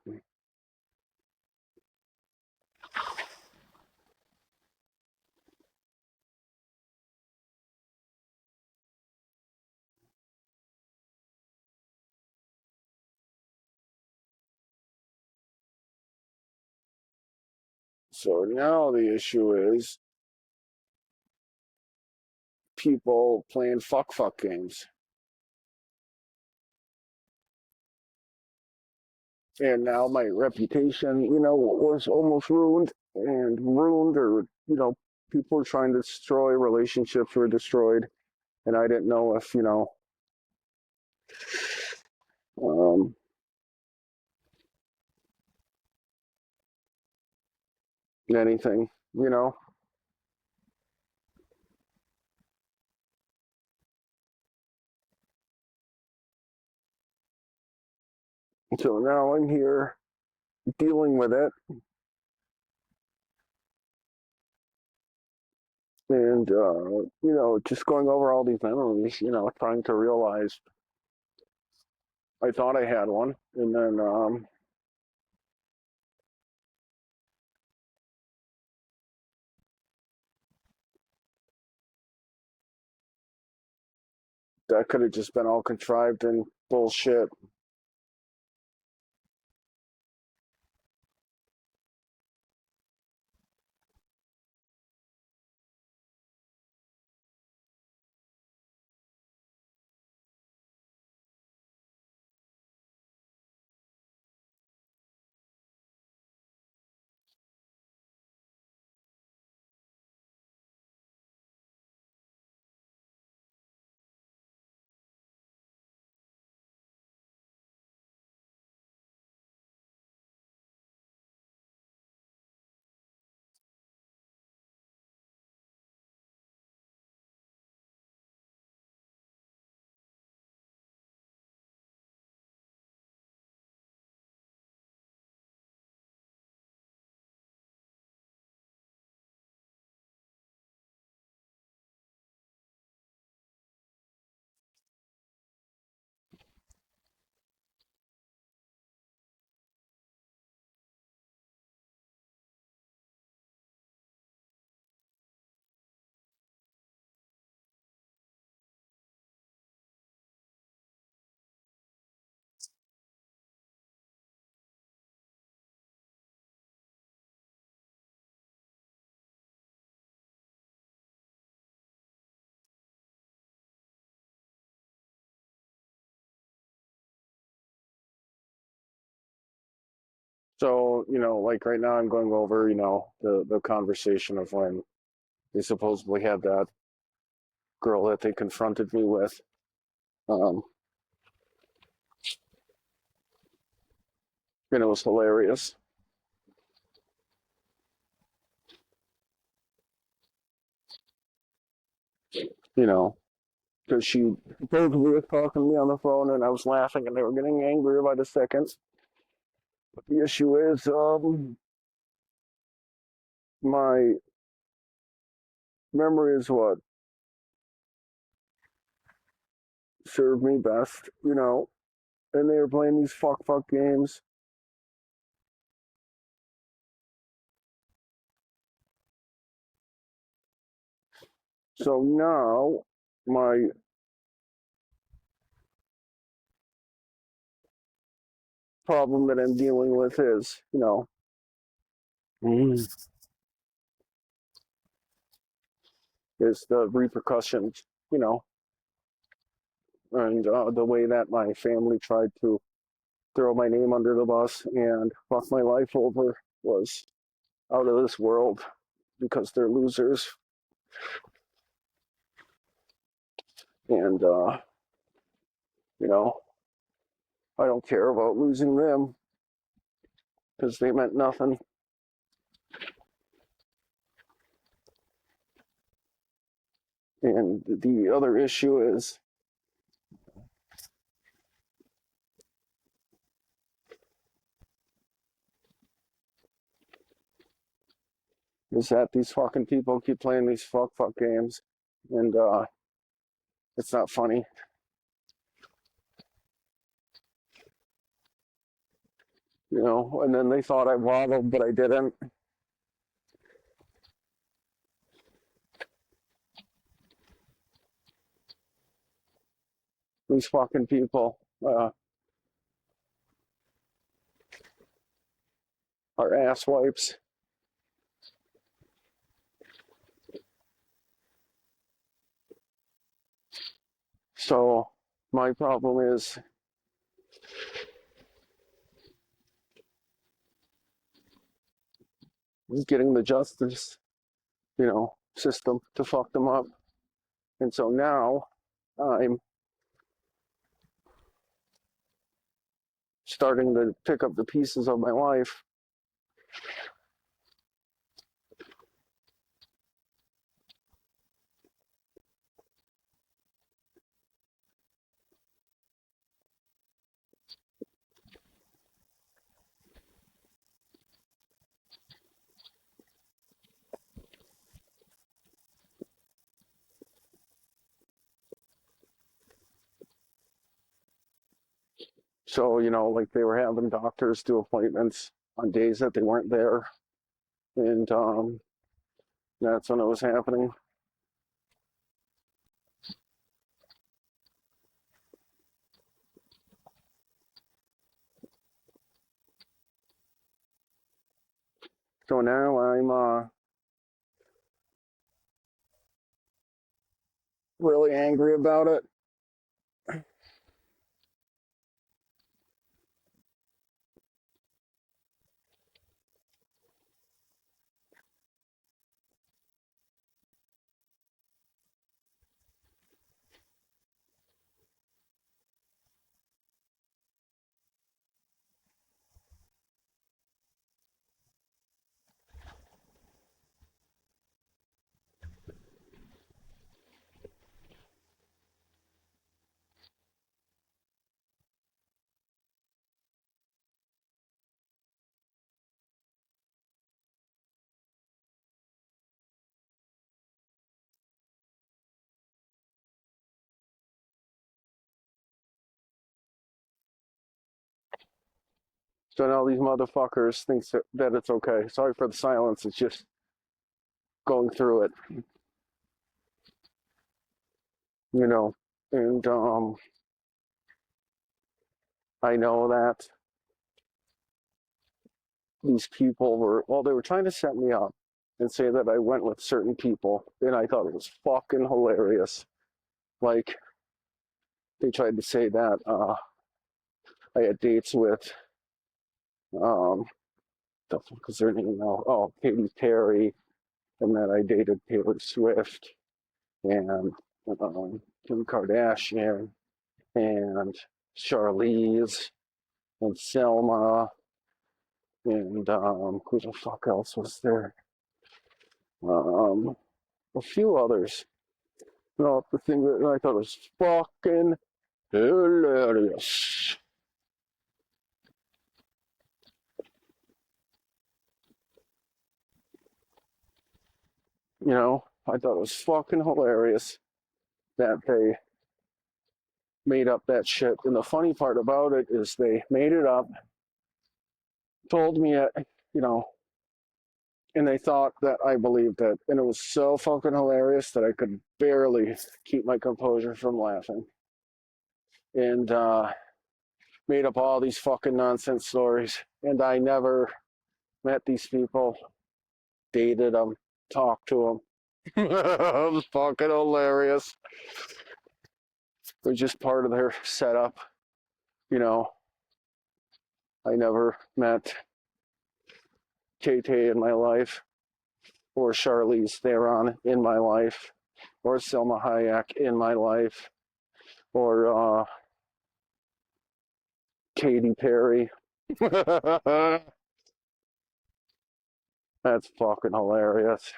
So now the issue is people playing fuck games. And now my reputation, was almost ruined, or, people were trying to destroy relationships were destroyed. And I didn't know if, um, anything, So now I'm here dealing with it, and, just going over all these memories, trying to realize I thought I had one. And then, that could have just been all contrived and bullshit. So, like right now I'm going over, the conversation of when they supposedly had that girl that they confronted me with. Um, and it was hilarious, you know, because she supposedly was talking to me on the phone and I was laughing and they were getting angrier by the second. But the issue is, my memory is what served me best, and they were playing these fuck games. So now my problem that I'm dealing with is, mm, is the repercussions, and the way that my family tried to throw my name under the bus and fuck my life over was out of this world because they're losers. And, you know, I don't care about losing them because they meant nothing. And the other issue is that these fucking people keep playing these fuck games, and it's not funny, And then they thought I waddled, but I didn't. These fucking people are ass wipes. So my problem is getting the justice, system to fuck them up. And so now I'm starting to pick up the pieces of my life. So, like they were having doctors do appointments on days that they weren't there. And that's when it was happening. So now I'm really angry about it. So now these motherfuckers think that it's okay. Sorry for the silence. It's just going through it, you know. And I know that these people they were trying to set me up and say that I went with certain people, and I thought it was fucking hilarious. Like, they tried to say that I had dates with, the fuck is their name now? Oh, Katy Perry, and that I dated Taylor Swift and Kim Kardashian and Charlize and Selma and who the fuck else was there? Um, a few others. No, the thing that I thought was fucking hilarious. You know, I thought it was fucking hilarious that they made up that shit. And the funny part about it is they made it up, told me it, you know, and they thought that I believed it. And it was so fucking hilarious that I could barely keep my composure from laughing. And made up all these fucking nonsense stories. And I never met these people, dated them, talked to them. It was fucking hilarious. It was just part of their setup. You know, I never met KT in my life, or Charlize Theron in my life, or Selma Hayek in my life, or Katy Perry. That's fucking hilarious.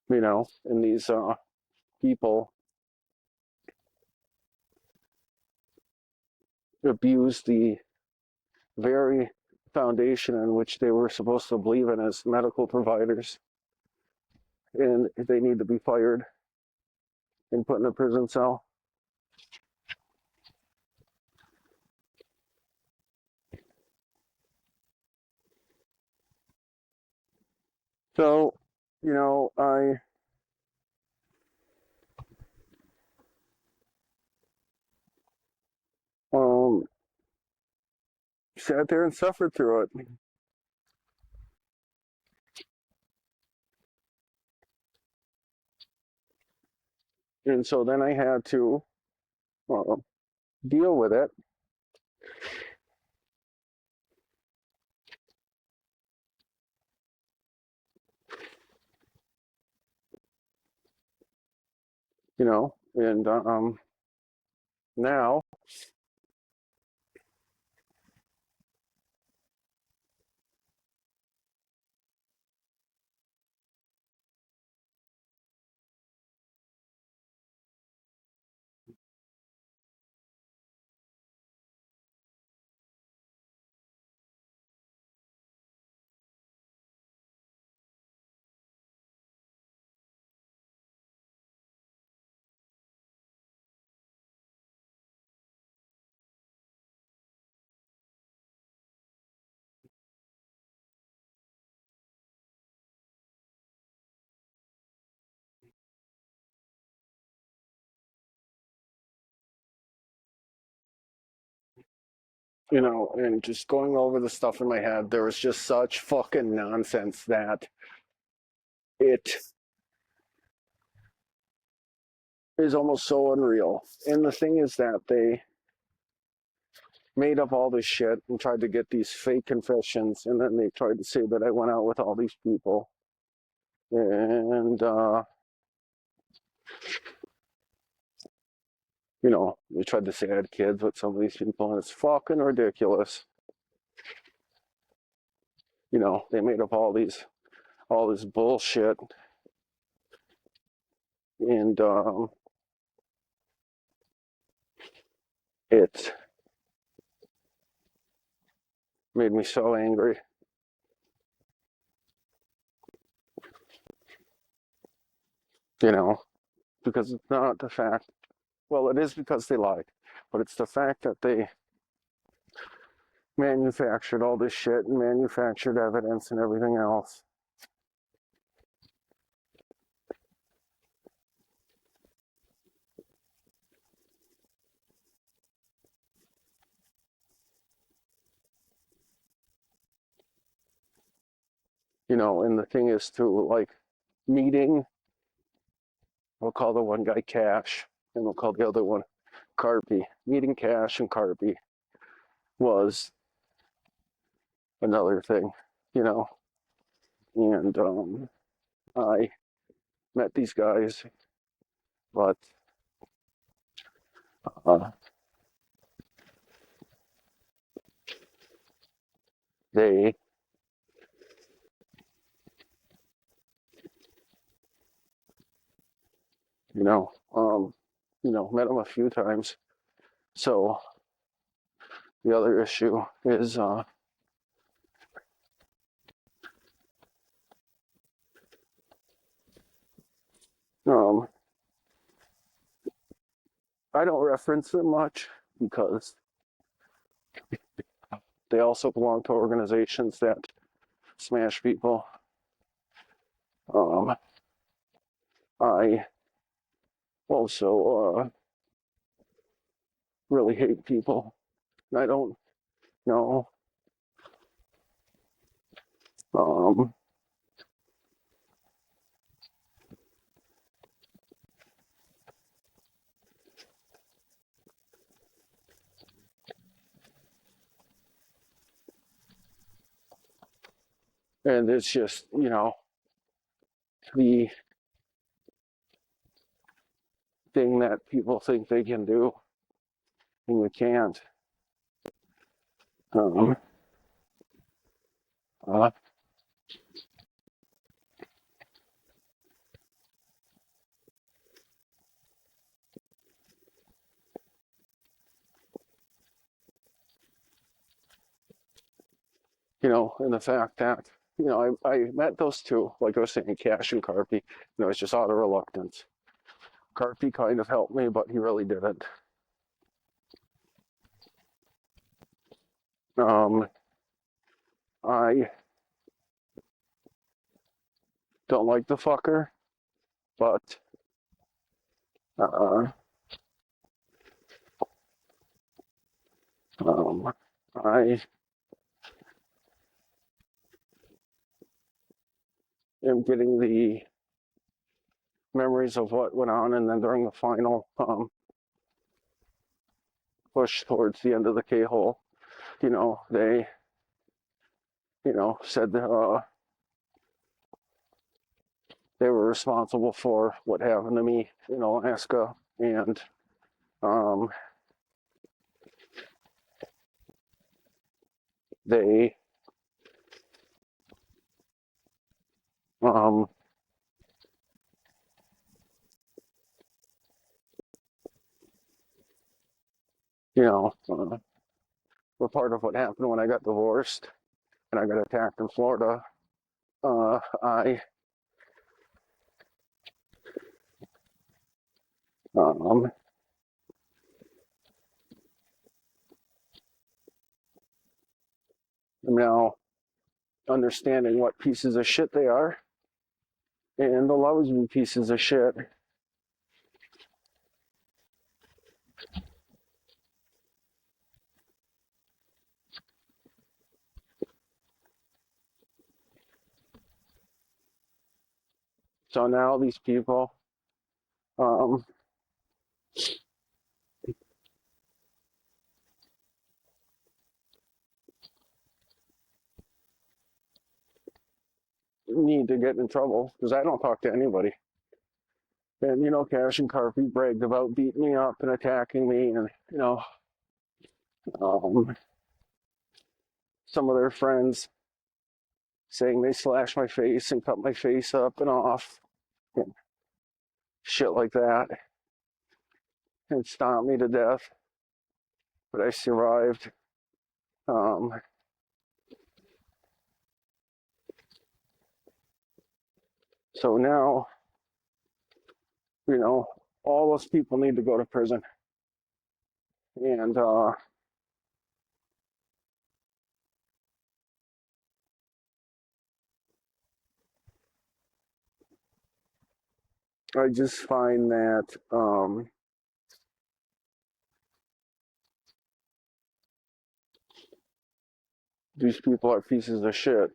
You know, and these people abuse the very foundation in which they were supposed to believe in as medical providers, and they need to be fired and put in a prison cell. So, you know, I um, sat there and suffered through it. And so then I had to uh, deal with it. You know, and now you know, and just going over the stuff in my head, there was just such fucking nonsense that it is almost so unreal. And the thing is that they made up all this shit and tried to get these fake confessions, and then they tried to say that I went out with all these people. And, you know, they tried to say I had kids with some of these people, and it's fucking ridiculous. You know, they made up all this bullshit, and it made me so angry, you know, because it's not the fact, well, it is because they lied, but it's the fact that they manufactured all this shit and manufactured evidence and everything else. You know, and the thing is too, like, meeting, we'll call the one guy Cash, and we'll call the other one Carpy. Meeting Cash and Carpy was another thing, you know, and I met these guys, but uh, they, you know, met them a few times. So the other issue is, um, I don't reference them much because they also belong to organizations that smash people. Um, I also really hate people. I don't know. Um, and it's just, you know, the thing that people think they can do and you can't. Um, uh, you know, and the fact that, you know, I met those two, like I was saying, Cash and Carpy, you know, it's just out of reluctance. Carpy kind of helped me, but he really didn't. Um, I don't like the fucker, but uh, um, I am getting the memories of what went on, and then during the final push towards the end of the K-hole, you know, they, you know, said they were responsible for what happened to me in Alaska, and um, they um, you know, were part of what happened when I got divorced and I got attacked in Florida. I am now understanding what pieces of shit they are, and they'll always be pieces of shit. So now these people um, need to get in trouble because I don't talk to anybody. And Cash and Carpy bragged about beating me up and attacking me, and um, some of their friends saying they slashed my face and cut my face up and off, and shit like that, and stomped me to death. But I survived. Um, so now, you know, all those people need to go to prison. And I just find that these people are pieces of shit.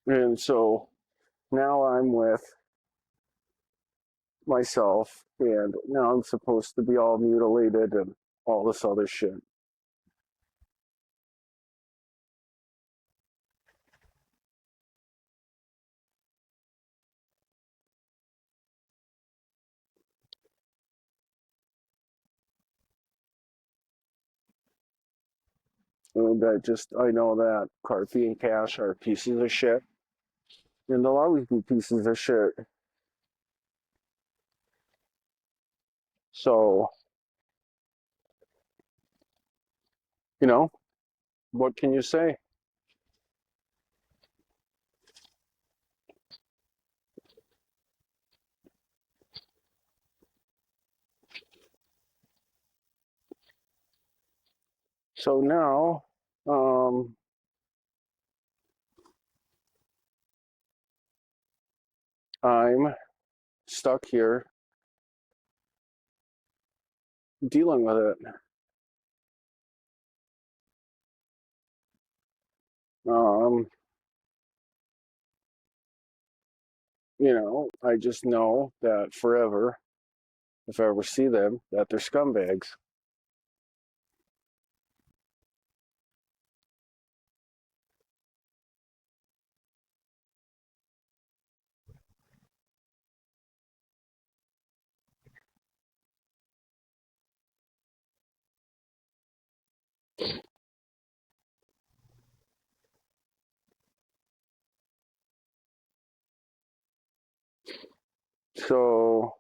And so now I'm with myself, and now I'm supposed to be all mutilated and all this other shit. And I know that Carthy and Cash are pieces of shit, and they'll always be pieces of shit. So, you know, what can you say? So now, um, I'm stuck here dealing with it. Um, I just know that forever, if I ever see them, that they're scumbags. So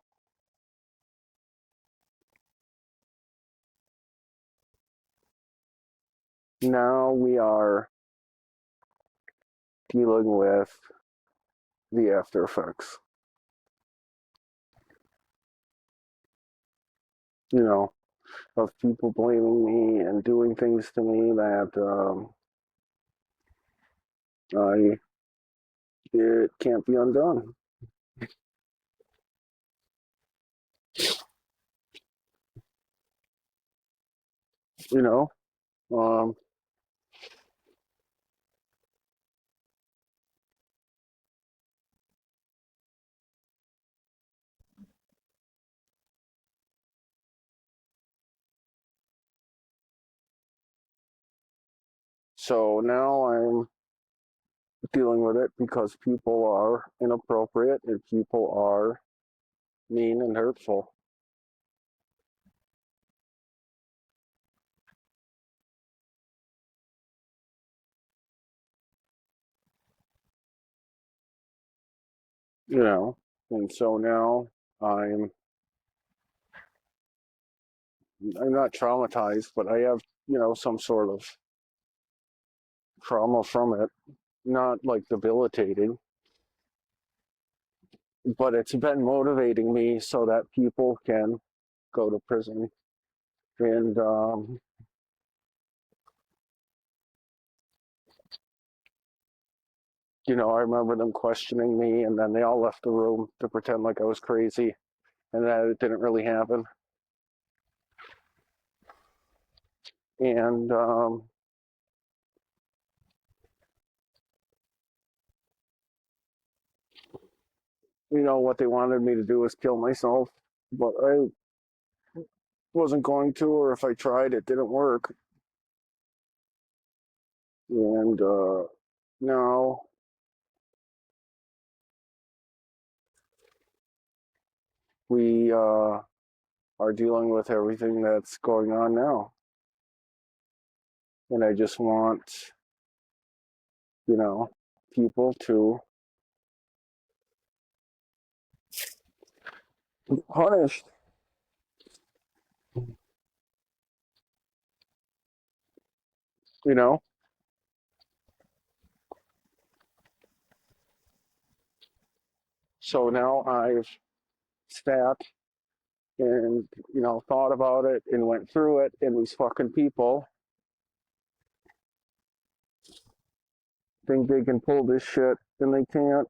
now we are dealing with the after effects, you know, of people blaming me and doing things to me that I it can't be undone. You know, um, so now I'm dealing with it because people are inappropriate and people are mean and hurtful. You know, and so now I'm I'm not traumatized, but I have some sort of trauma from it. Not like debilitating, but it's been motivating me so that people can go to prison. And You know, I remember them questioning me, and then they all left the room to pretend like I was crazy and that it didn't really happen. And, you know, what they wanted me to do was kill myself, but I wasn't going to, or if I tried, it didn't work. And now we are dealing with everything that's going on now. And I just want, you know, people to be punished, you know? So now I've sat and, you know, thought about it and went through it, and these fucking people think they can pull this shit, and they can't.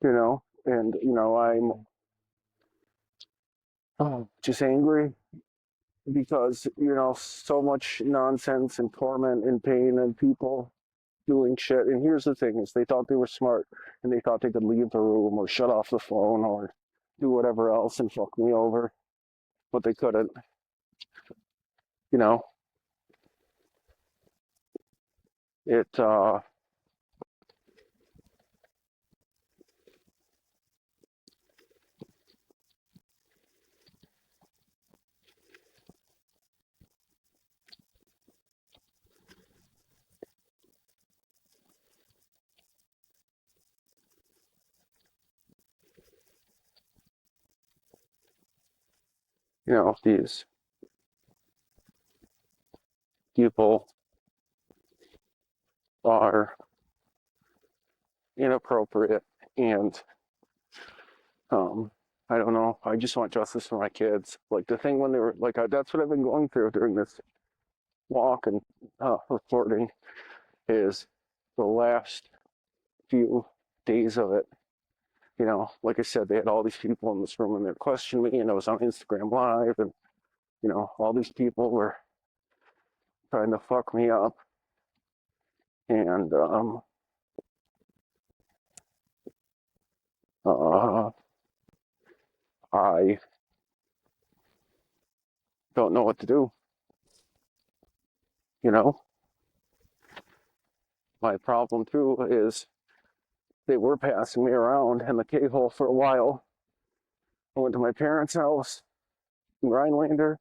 You know, and you know, I'm just angry because you know so much nonsense and torment and pain and people doing shit. And here's the thing: is they thought they were smart and they thought they could leave the room or shut off the phone or do whatever else and fuck me over, but they couldn't. You know, it. You know, these people are inappropriate and um I don't know. I just want justice for my kids. Like the thing when they were like, that's what I've been going through during this walk and reporting is the last few days of it. You know, like I said, they had all these people in this room and they're questioning me, and I was on Instagram Live, and you know, all these people were trying to fuck me up, and uh, I don't know what to do. You know, my problem too is they were passing me around in the K-hole for a while. I went to my parents' house in Rhinelander.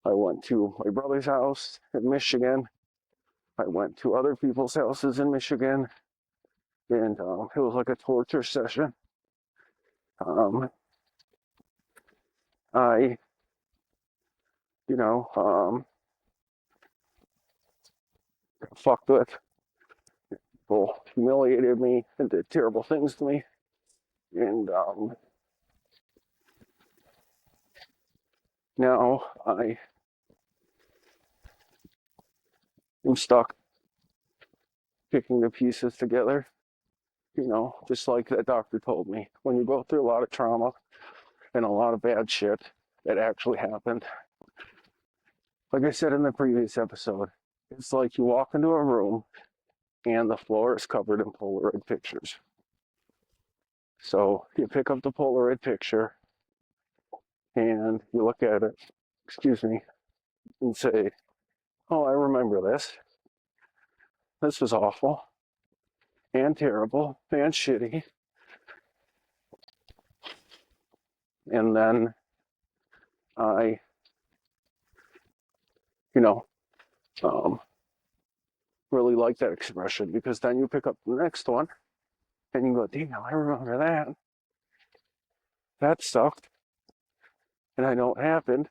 I went to my brother's house in Michigan. I went to other people's houses in Michigan, and it was like a torture session. Um, I, you know, got fucked with. People humiliated me and did terrible things to me, and now I am stuck picking the pieces together. You know, just like that doctor told me, when you go through a lot of trauma and a lot of bad shit that actually happened, like I said in the previous episode, it's like you walk into a room and the floor is covered in Polaroid pictures. So you pick up the Polaroid picture and you look at it, excuse me, and say, oh, I remember this. This was awful and terrible and shitty. And then I, you know, um, really like that expression, because then you pick up the next one and you go, damn, I remember that. That sucked. And I know it happened.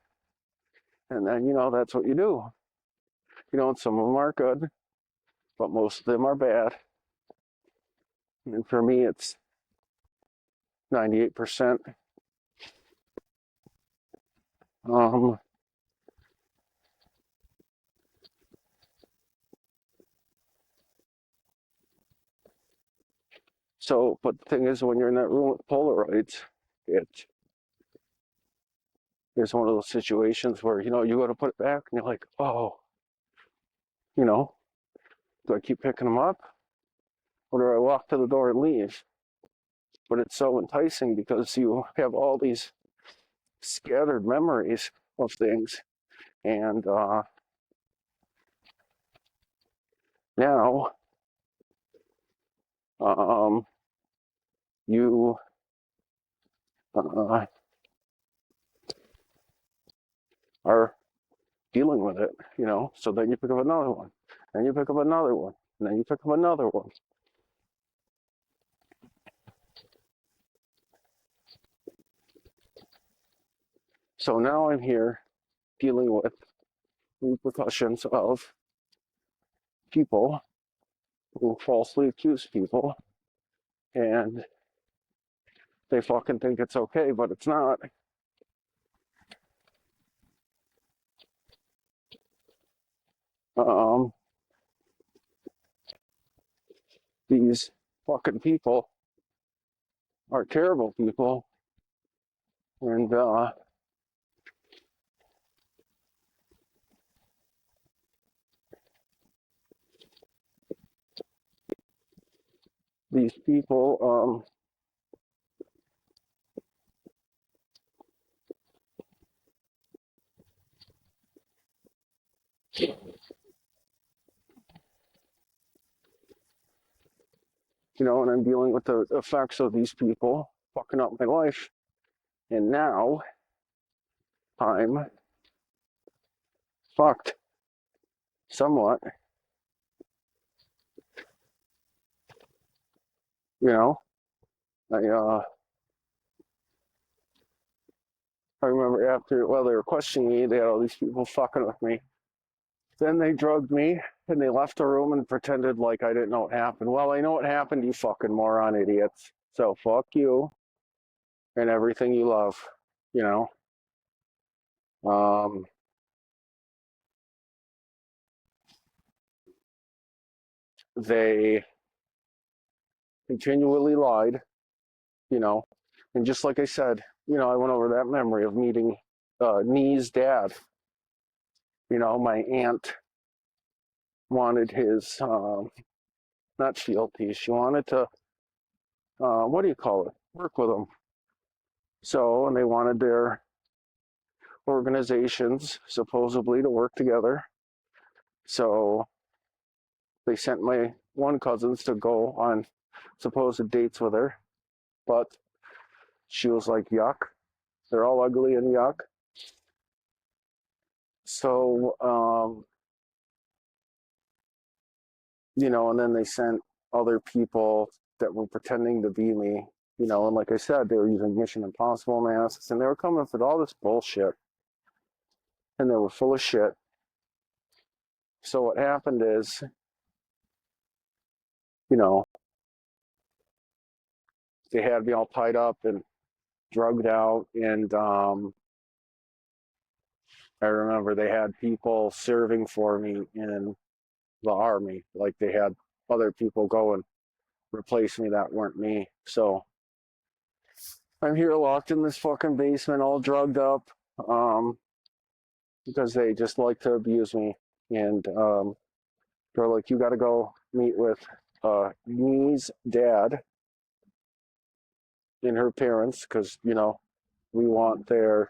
And then, you know, that's what you do. and some of them are good, but most of them are bad. And for me, it's 98%. So, but the thing is, when you're in that room with Polaroids, it is one of those situations where, you got to put it back and you're like, oh, you know, do I keep picking them up or do I walk to the door and leave? But it's so enticing because you have all these scattered memories of things. And now you are dealing with it, So then you pick up another one, and you pick up another one, and then you pick up another one. So now I'm here dealing with repercussions of people who falsely accuse people, and they fucking think it's okay, but it's not. Um, these fucking people are terrible people, and these people, and I'm dealing with the effects of these people fucking up my life, and now I'm fucked somewhat, you know. I remember while they were questioning me, they had all these people fucking with me. Then they drugged me and they left the room and pretended like I didn't know what happened. Well, I know what happened, you fucking moron idiots. So fuck you and everything you love, you know. Um, they continually lied, you know. And just like I said, I went over that memory of meeting Nee's dad. My aunt wanted his, not fealty, she wanted to, what do you call it? Work with him. So, and they wanted their organizations supposedly to work together. So they sent my one cousins to go on supposed dates with her, but she was like, yuck. They're all ugly and yuck. So, and then they sent other people that were pretending to be me, and like I said, they were using Mission Impossible masks and they were coming up with all this bullshit and they were full of shit. So what happened is, you know, they had me all tied up and drugged out, and I remember they had people serving for me in the army. Like they had other people go and replace me that weren't me. So I'm here locked in this fucking basement, all drugged up, because they just like to abuse me. And they're like, you got to go meet with Nee's dad and her parents, because we want our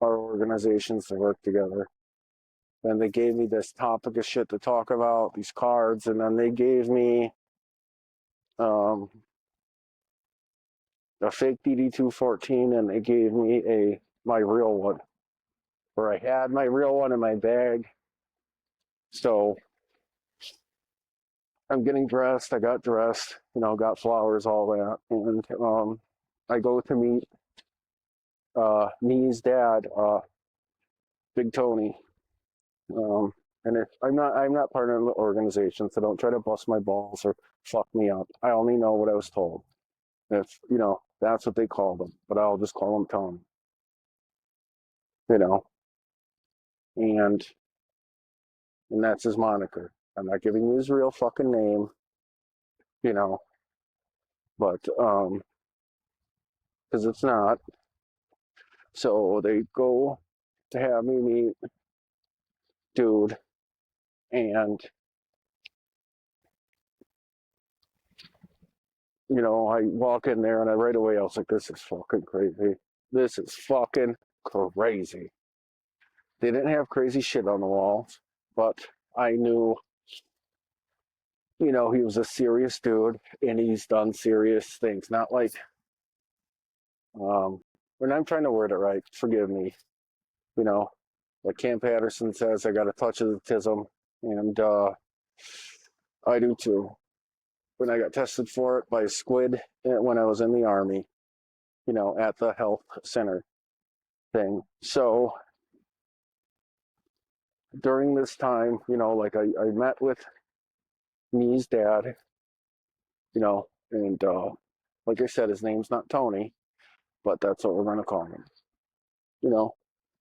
organizations to work together. And they gave me this topic of shit to talk about, these cards, and then they gave me um, a fake DD-214, and they gave me my real one, where I had my real one in my bag. So I'm getting dressed. I got dressed, got flowers, all that, and I go to meet Nee's dad, Big Tony. And if I'm not part of the organization, so don't try to bust my balls or fuck me up. I only know what I was told. If that's what they call them, but I'll just call him Tony. You know, and that's his moniker. I'm not giving you his real fucking name. You know, but because it's not. So they go to have me meet dude, and I walk in there and I right away I was like, this is fucking crazy. This is fucking crazy. They didn't have crazy shit on the walls, but I knew, he was a serious dude and he's done serious things. Not like, when I'm trying to word it right, forgive me, you know, like Cam Patterson says, I got a touch of the tism, and I do too. When I got tested for it by a squid when I was in the Army, at the health center thing. So during this time, like I met with Me's dad, and like I said, his name's not Tony, but that's what we're going to call him, you know.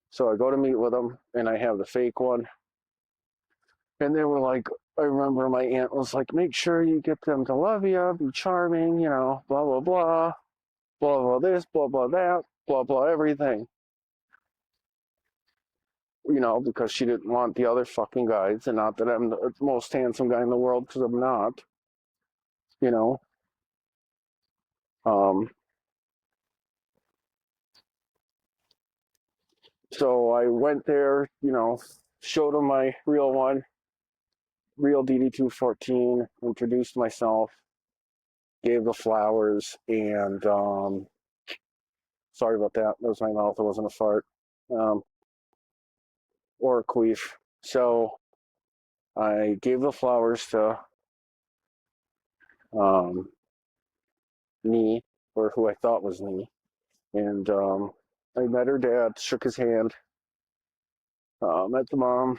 So I go to meet with him, and I have the fake one. And they were like, I remember my aunt was like, make sure you get them to love you, be charming, blah, blah, blah, blah, blah, this, blah, blah, that, blah, blah, everything. Because she didn't want the other fucking guys, and not that I'm the most handsome guy in the world, because I'm not, you know. Um, so I went there, showed him my real one, real DD214, introduced myself, gave the flowers, and sorry about that. That was my mouth. It wasn't a fart, or a queef. So I gave the flowers to Nee, or who I thought was Nee, and I met her dad, shook his hand, met the mom,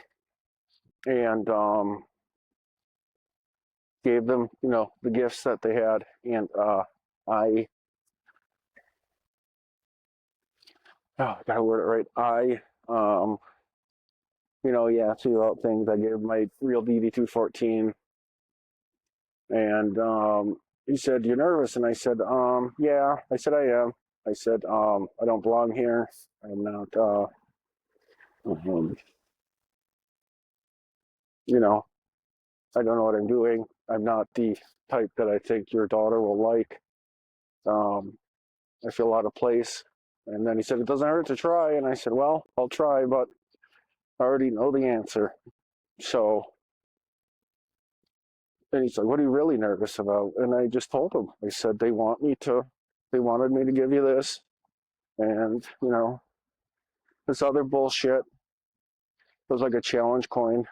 and gave them, the gifts that they had, and I I gotta word it right. Yeah, threw out things. I gave my real DD214, and he said, "You're nervous?" And I said, "Yeah." I said, "I am." I said, "I don't belong here. I'm not, um, you know, I don't know what I'm doing. I'm not the type that I think your daughter will like. Um, I feel out of place." And then he said, "It doesn't hurt to try." And I said, "Well, I'll try, but I already know the answer." So, and he's like, "What are you really nervous about?" And I just told him, I said, they wanted me to give you this. And, this other bullshit was like a challenge coin.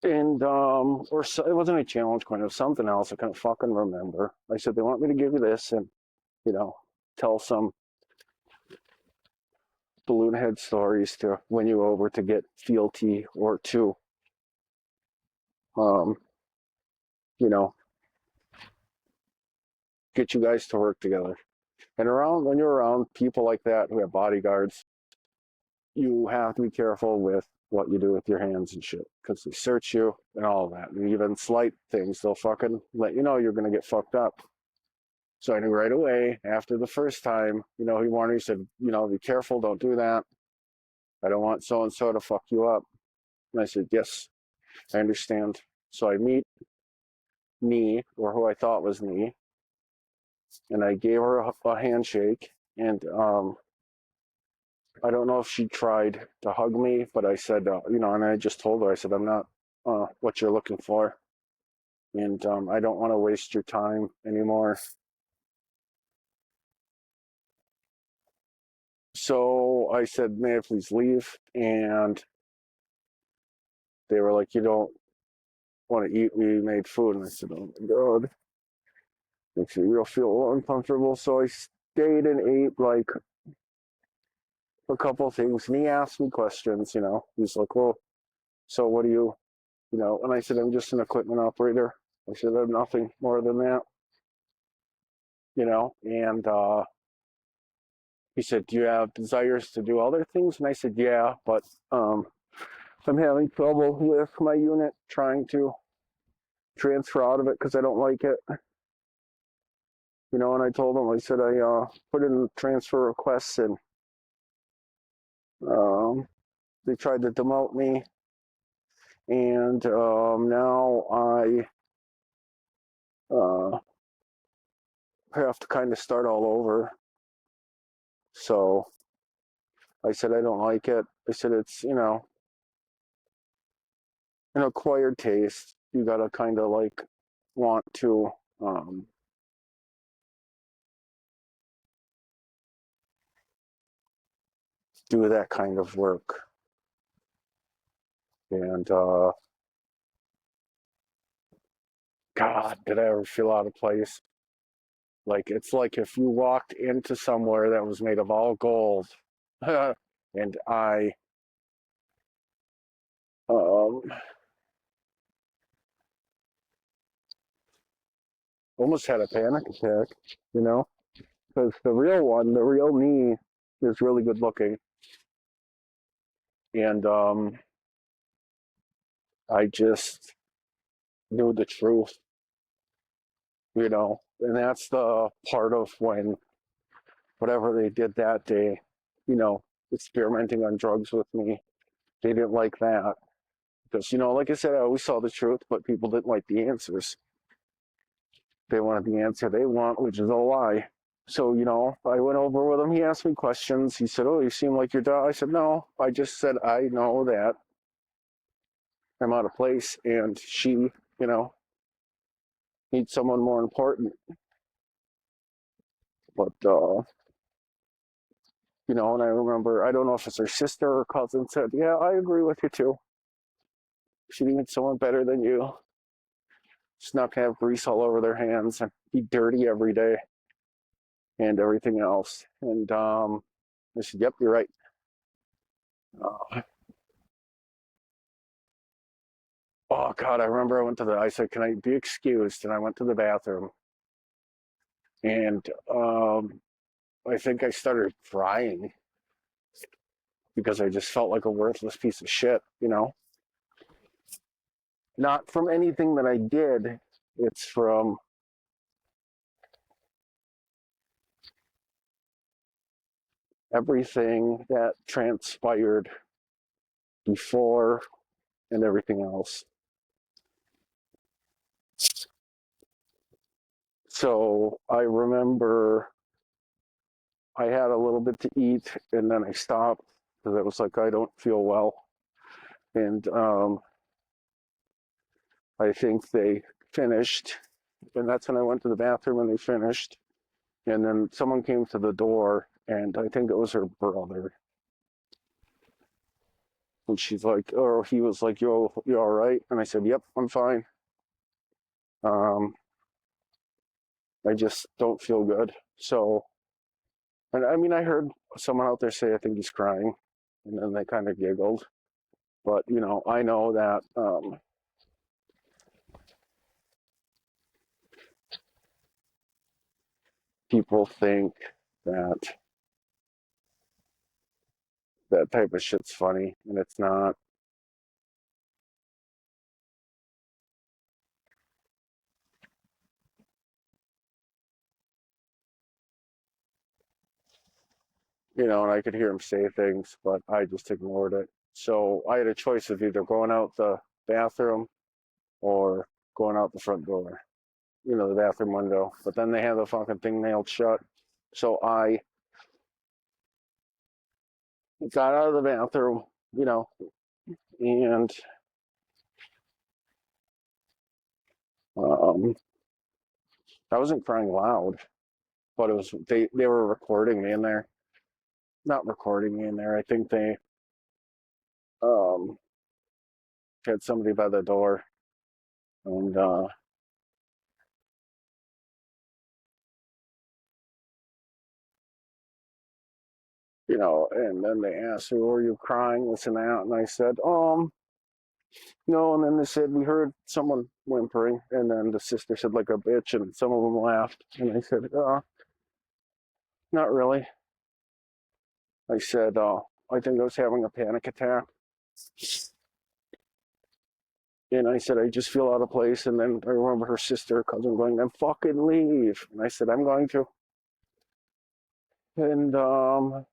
And, or so, it wasn't a challenge coin, it was something else. I can't fucking remember. I said, they want me to give you this and, tell some balloon head stories to win you over to get fealty or to, um, you know, get you guys to work together. And when you're around people like that who have bodyguards, you have to be careful with what you do with your hands and shit, because they search you and all of that. And even slight things, they'll fucking let you know you're going to get fucked up. So I knew right away after the first time, he warned me, he said, be careful, don't do that. I don't want so and so to fuck you up. And I said, yes, I understand. So I meet Nee, or who I thought was Nee, and I gave her a handshake. And I don't know if she tried to hug me, but I said, and I just told her, I said, I'm not what you're looking for. And I don't want to waste your time anymore. So I said, may I please leave? And they were like, you don't want to eat? We made food. And I said, oh my God, makes me real feel uncomfortable. So I stayed and ate like a couple of things, and he asked me questions. He's like, "Well, so what do you?" And I said, "I'm just an equipment operator." I said, "I'm nothing more than that." And he said, "Do you have desires to do other things?" And I said, "Yeah, but I'm having trouble with my unit trying to transfer out of it because I don't like it." And I told him, I said, I put in transfer requests, and they tried to demote me, and now I have to kind of start all over. So I said, I don't like it. I said, it's, an acquired taste. You got to kind of like want to do that kind of work. And God, did I ever feel out of place? Like, it's like if you walked into somewhere that was made of all gold, and I um, almost had a panic attack, because the real me, is really good looking, and I just knew the truth, and that's the part of when whatever they did that day, you know, experimenting on drugs with me, they didn't like that. Because, like I said, I always saw the truth, but people didn't like the answers. They wanted the answer they want, which is a lie. So, I went over with him. He asked me questions. He said, "Oh, you seem like your dad." I said, "No, I just said I know that I'm out of place, and she, needs someone more important." But, and I remember, I don't know if it's her sister or cousin, said, "Yeah, I agree with you too. She needs someone better than you. She's not going to have grease all over their hands and be dirty every day and everything else." And I said, "Yep, you're right." Uh, oh, God, I remember I said, "Can I be excused?" And I went to the bathroom. And I think I started crying because I just felt like a worthless piece of shit, Not from anything that I did, it's from everything that transpired before and everything else. So I remember I had a little bit to eat, and then I stopped because I was like, I don't feel well. And I think they finished, and that's when I went to the bathroom and they finished. And then someone came to the door, and I think it was her brother. And she's like, or he was like, you all right?" And I said, "Yep, I'm fine. Um, I just don't feel good." So, and I mean, I heard someone out there say, "I think he's crying," and then they kind of giggled. But, I know that people think that that type of shit's funny, and it's not. And I could hear him say things, but I just ignored it. So I had a choice of either going out the bathroom or going out the front door, the bathroom window. But then they have the fucking thing nailed shut. So I got out of the bathroom, and um, I wasn't crying loud, but it was they were recording me in there. Not recording me in there. I think they um, had somebody by the door, and And then they asked me, were you crying, this and that? And I said, no. And then they said, we heard someone whimpering. And then the sister said, like a bitch. And some of them laughed. And I said, not really. I said, I think I was having a panic attack. And I said, I just feel out of place. And then I remember her sister, cousin going, then fucking leave. And I said, I'm going to. And I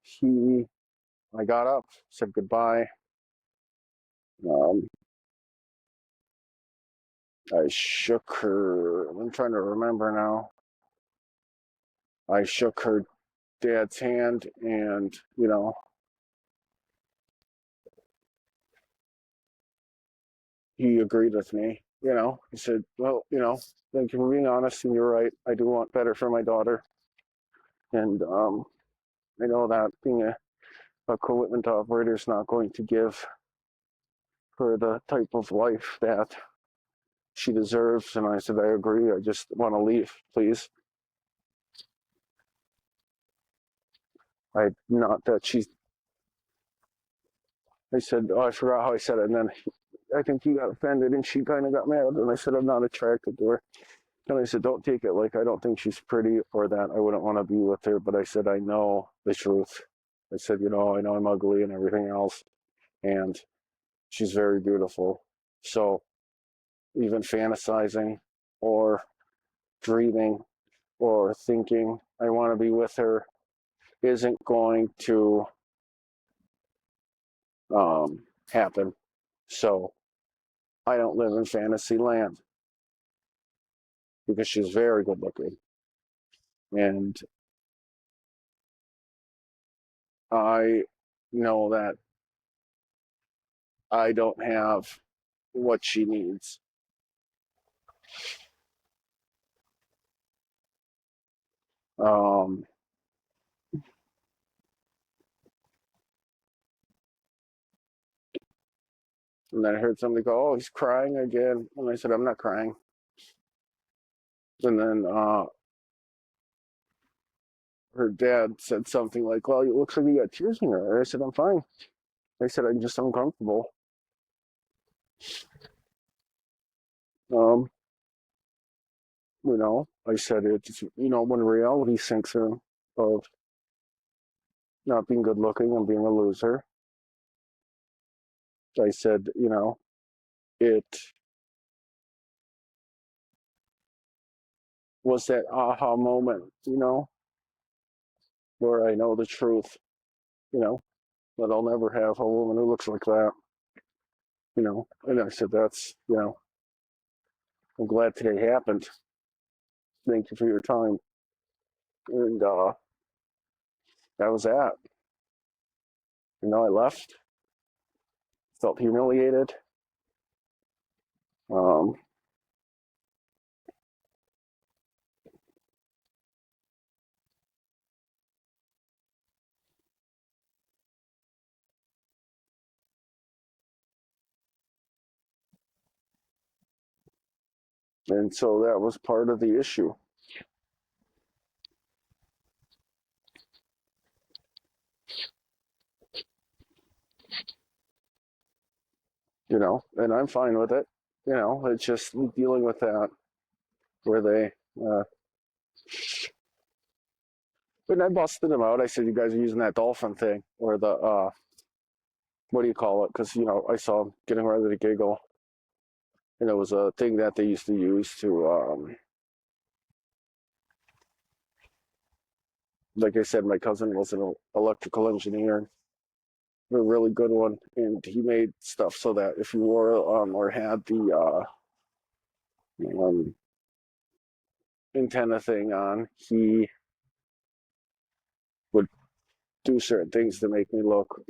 got up, said goodbye. Um, I shook her, I'm trying to remember now. I shook her dad's hand and, he agreed with me. He said, well, thank you for being honest and you're right. I do want better for my daughter. And I know that being a commitment operator is not going to give her the type of life that she deserves. And I said, I agree. I just want to leave, please. Not that she's, I said, oh, I forgot how I said it. And then I think he got offended and she kind of got mad. And I said, I'm not attracted to her. And I said, don't take it like I don't think she's pretty or that I wouldn't want to be with her. But I said, I know the truth. I said, I know I'm ugly and everything else. And she's very beautiful. So even fantasizing or dreaming or thinking I want to be with her isn't going to happen. So I don't live in fantasy land because she's very good looking. And I know that I don't have what she needs. Um, and then I heard somebody go, oh, he's crying again. And I said, I'm not crying. And then her dad said something like, well, it looks like you got tears in your eyes. I said, I'm fine. I said, I'm just uncomfortable. Um, I said, it's, when reality sinks in of not being good looking and being a loser, I said, it was that aha moment, where I know the truth, you know, that I'll never have a woman who looks like that, And I said, that's, I'm glad today happened. Thank you for your time. And that was that. I left, felt humiliated. Um, and so that was part of the issue, and I'm fine with it. It's just dealing with that where they, and I busted them out. I said, you guys are using that dolphin thing or the, what do you call it? Because, I saw them getting ready to giggle. And it was a thing that they used to use to, like I said, my cousin was an electrical engineer, a really good one. And he made stuff so that if you wore or had the um, antenna thing on, he would do certain things to make me look,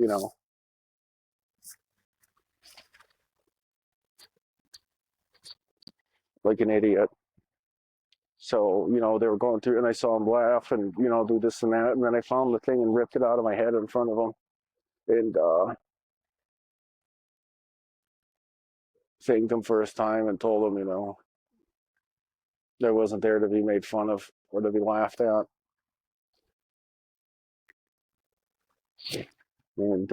like an idiot. So, they were going through and I saw him laugh and, do this and that. And then I found the thing and ripped it out of my head in front of him and thanked him for his time and told him, I wasn't there to be made fun of or to be laughed at. And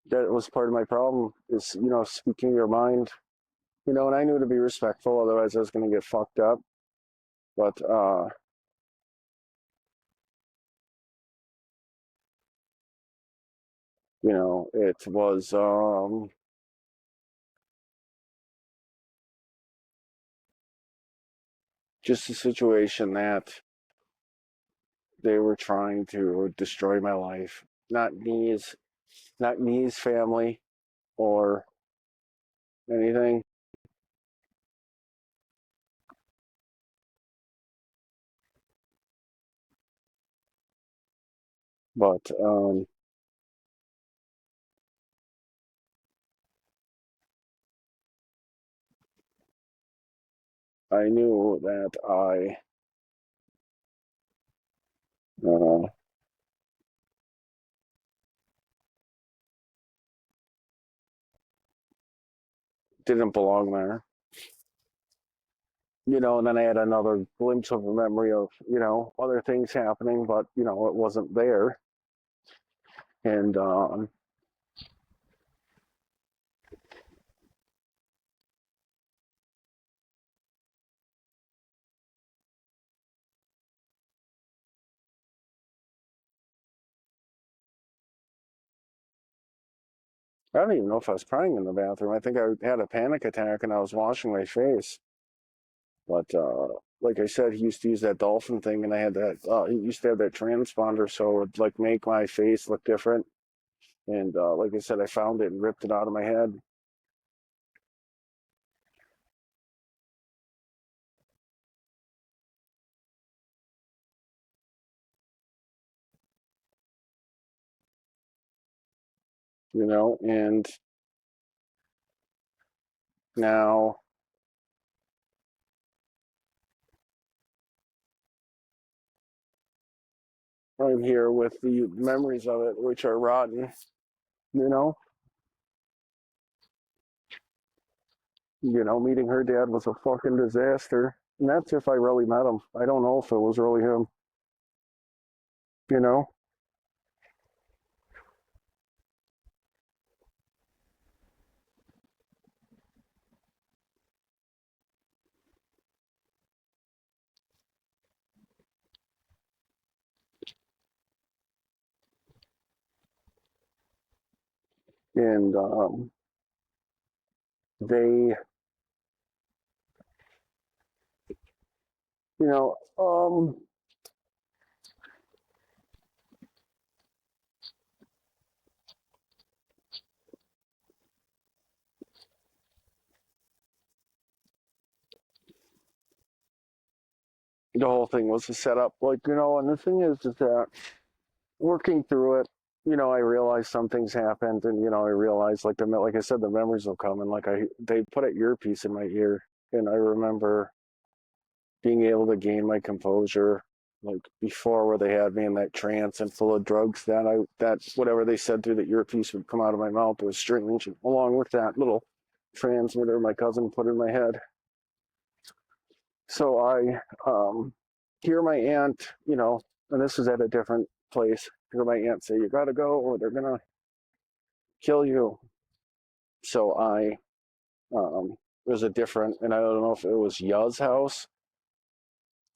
that was part of my problem is, speaking your mind, and I knew to be respectful, otherwise I was going to get fucked up. But, it was just a situation that they were trying to destroy my life. Not Nee's family or anything, but I knew that I uh, didn't belong there. And then I had another glimpse of a memory of, other things happening, but, it wasn't there. And I don't even know if I was crying in the bathroom. I think I had a panic attack and I was washing my face. But like I said, he used to use that dolphin thing, and I had that. He used to have that transponder, so it would like make my face look different. And like I said, I found it and ripped it out of my head. And now I'm here with the memories of it, which are rotten. You know, meeting her dad was a fucking disaster. And that's if I really met him. I don't know if it was really him. You know, and they, you know, the whole thing was a setup. Like, and the thing is that working through it, I realized some things happened, and I realized like I said, the memories will come, and they put an earpiece in my ear, and I remember being able to gain my composure, like before, where they had me in that trance and full of drugs. That whatever they said through the earpiece would come out of my mouth. It was strange, along with that little transmitter my cousin put in my head. So I hear my aunt, and this was at a different place. Hear my aunt say, "You gotta go, or they're gonna kill you." So it was a different, and I don't know if it was Yuz's house,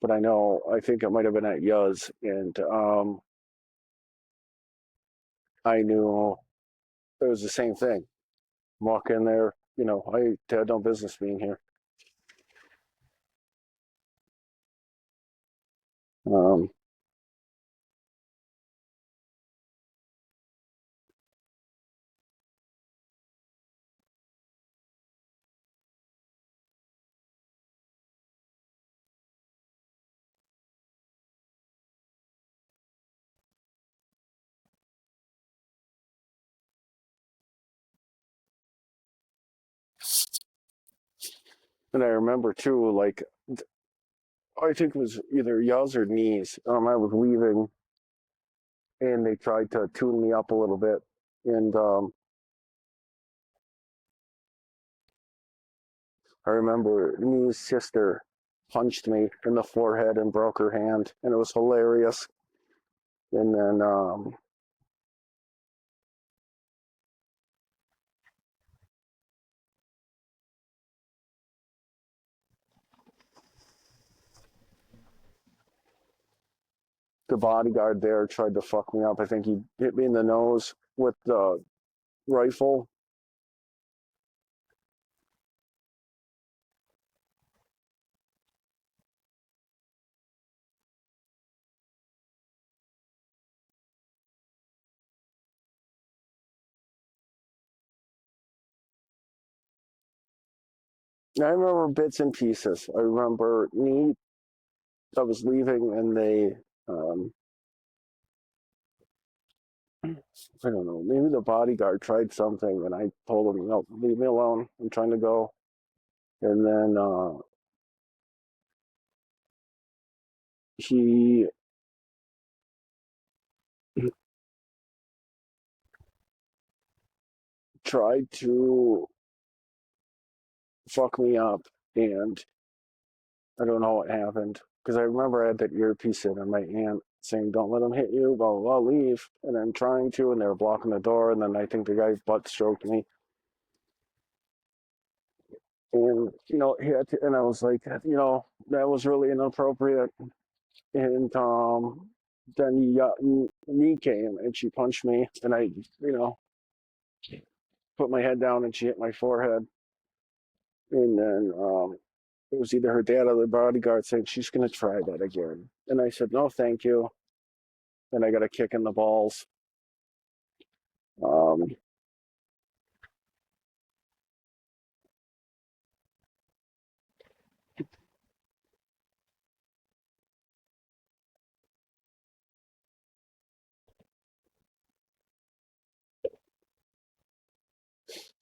but I think it might have been at Yuz, and I knew it was the same thing. Walk in there, I had no business being here. Um, and I remember too, like I think it was either Yuz or Knees. I was leaving, and they tried to tune me up a little bit, and I remember Knees' sister punched me in the forehead and broke her hand, and it was hilarious. And then the bodyguard there tried to fuck me up. I think he hit me in the nose with the rifle. I remember bits and pieces. I remember I was leaving and they, um, I don't know, maybe the bodyguard tried something and I told him, no, leave me alone. I'm trying to go. And then he tried to fuck me up and I don't know what happened because I remember I had that earpiece in and my aunt saying, don't let him hit you, blah, blah, blah, leave. And I'm trying to, and they were blocking the door. And then I think the guy butt stroked me. And, he had to, and I was like, that was really inappropriate. And then me came and she punched me. And I, you know, put my head down and she hit my forehead. And then it was either her dad or the bodyguard saying, she's going to try that again. And I said, no, thank you. And I got a kick in the balls. Um,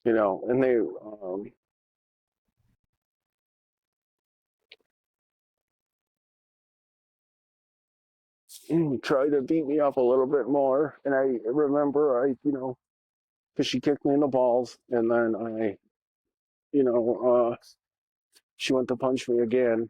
and they tried to beat me up a little bit more. And I remember because she kicked me in the balls, and then she went to punch me again.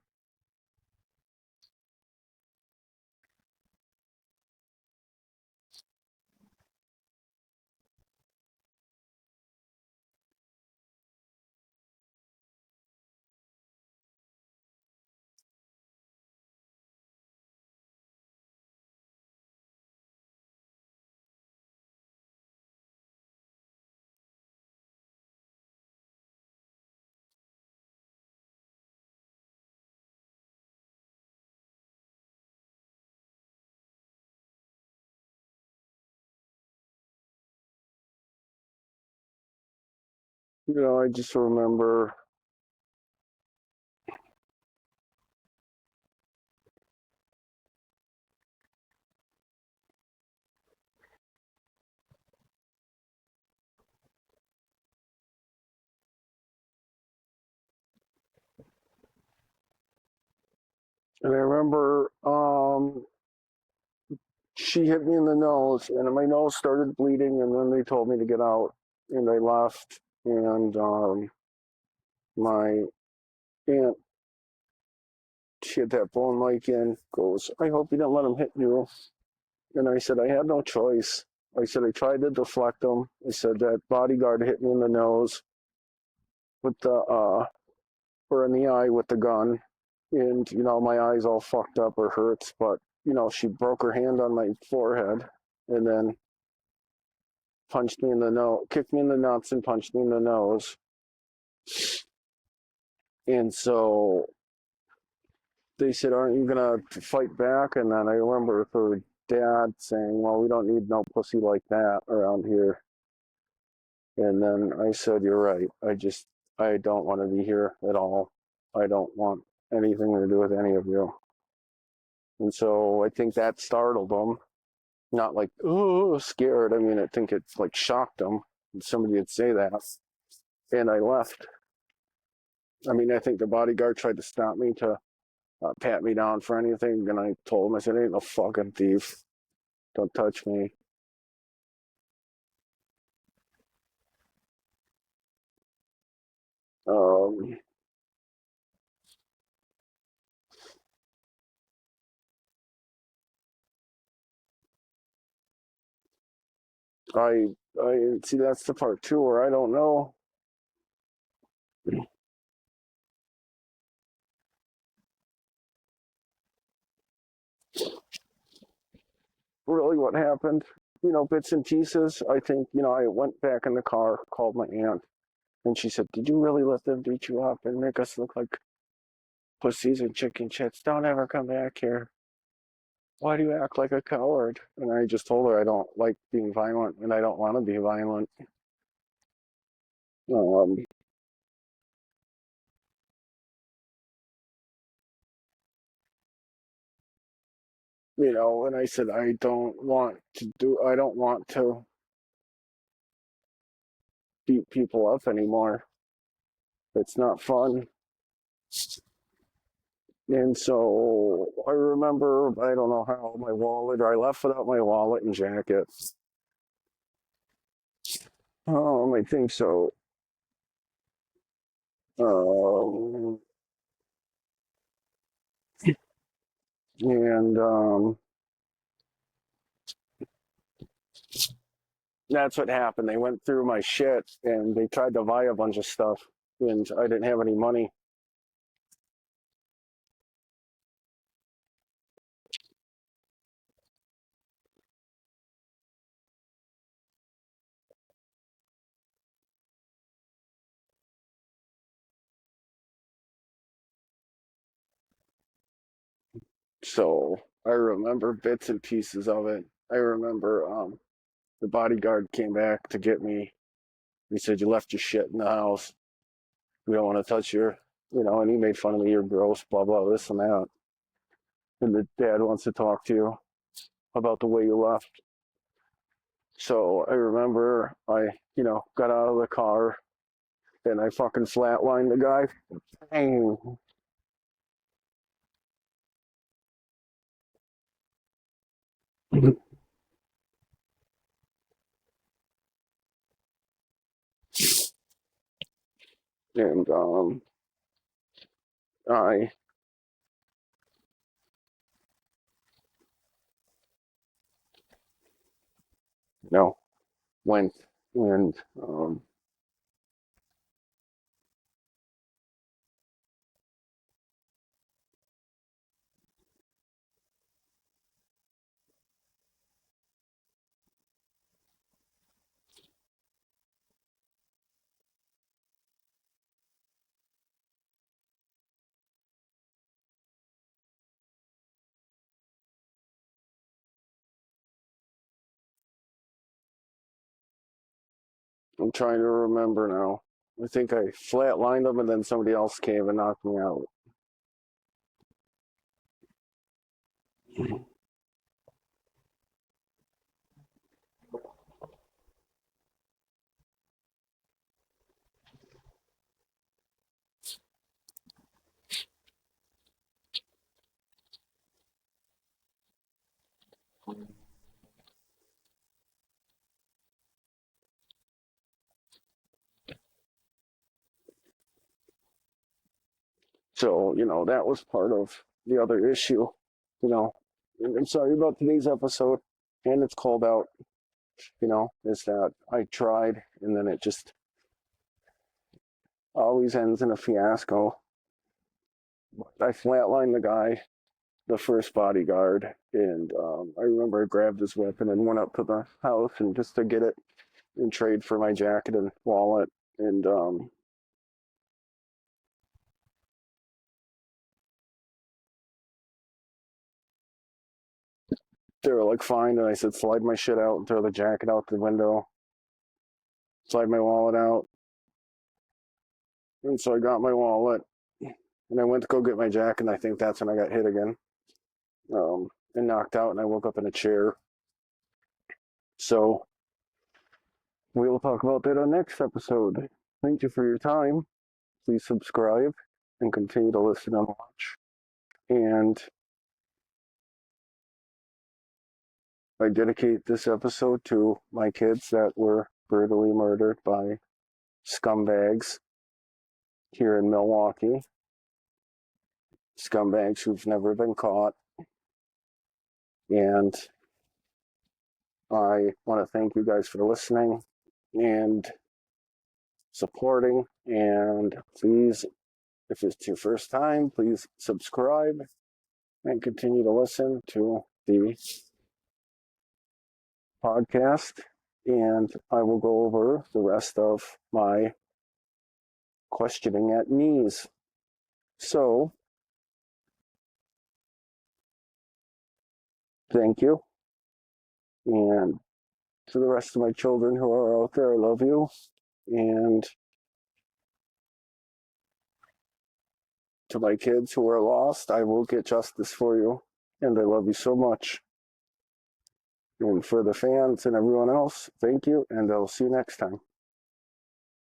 I just remember and I remember she hit me in the nose, and my nose started bleeding, and then they told me to get out, and I left, and my aunt, she had that bone mic in, goes, I hope you didn't let him hit you. And I said, I had no choice. I said, I tried to deflect him. I said, that bodyguard hit me in the nose with or in the eye with the gun. And, my eye's all fucked up or hurts, but, she broke her hand on my forehead and then punched me in the nose, kicked me in the nuts and punched me in the nose. And so they said, aren't you going to fight back? And then I remember her dad saying, well, we don't need no pussy like that around here. And then I said, you're right. I don't want to be here at all. I don't want anything to do with any of you. And so I think that startled them. Not like, oh, scared. I mean, I think it like shocked them. Somebody would say that. And I left. I mean, I think the bodyguard tried to stop me to pat me down for anything. And I told him, I said, ain't no fucking thief. Don't touch me. Um, I see that's the part too where I don't know really what happened. Bits and pieces. I think, I went back in the car, called my aunt, and she said, "Did you really let them beat you up and make us look like pussies and chicken shits? Don't ever come back here. Why do you act like a coward?" And I just told her I don't like being violent and I don't want to be violent. Um, and I said I don't want to beat people up anymore. It's not fun. And so I remember, I don't know how, my wallet, or I left without my wallet and jacket. I think so. Um, and that's what happened. They went through my shit and they tried to buy a bunch of stuff, and I didn't have any money. So I remember bits and pieces of it. I remember the bodyguard came back to get me. He said, "You left your shit in the house. We don't want to touch and he made fun of me. You're gross, blah, blah, this and that. And the dad wants to talk to you about the way you left." So I remember got out of the car and I fucking flatlined the guy. Bang. And I, you know, went and I'm trying to remember now. I think I flatlined him and then somebody else came and knocked me out. So, that was part of the other issue, you know. And I'm sorry about today's episode, and it's called out, is that I tried and then it just always ends in a fiasco. I flatlined the guy, the first bodyguard, and I remember I grabbed his weapon and went up to the house and just to get it in trade for my jacket and wallet. And they were like, "Fine." And I said, "Slide my shit out and throw the jacket out the window, slide my wallet out." And so I got my wallet and I went to go get my jacket. And I think that's when I got hit again and knocked out. And I woke up in a chair. So we will talk about that on next episode. Thank you for your time. Please subscribe and continue to listen and watch. And I dedicate this episode to my kids that were brutally murdered by scumbags here in Milwaukee. Scumbags who've never been caught. And I want to thank you guys for listening and supporting. And please, if it's your first time, please subscribe and continue to listen to the podcast. And I will go over the rest of my questioning at knees. So, thank you. And to the rest of my children who are out there, I love you. And to my kids who are lost, I will get justice for you. And I love you so much. And for the fans and everyone else, thank you. And I'll see you next time.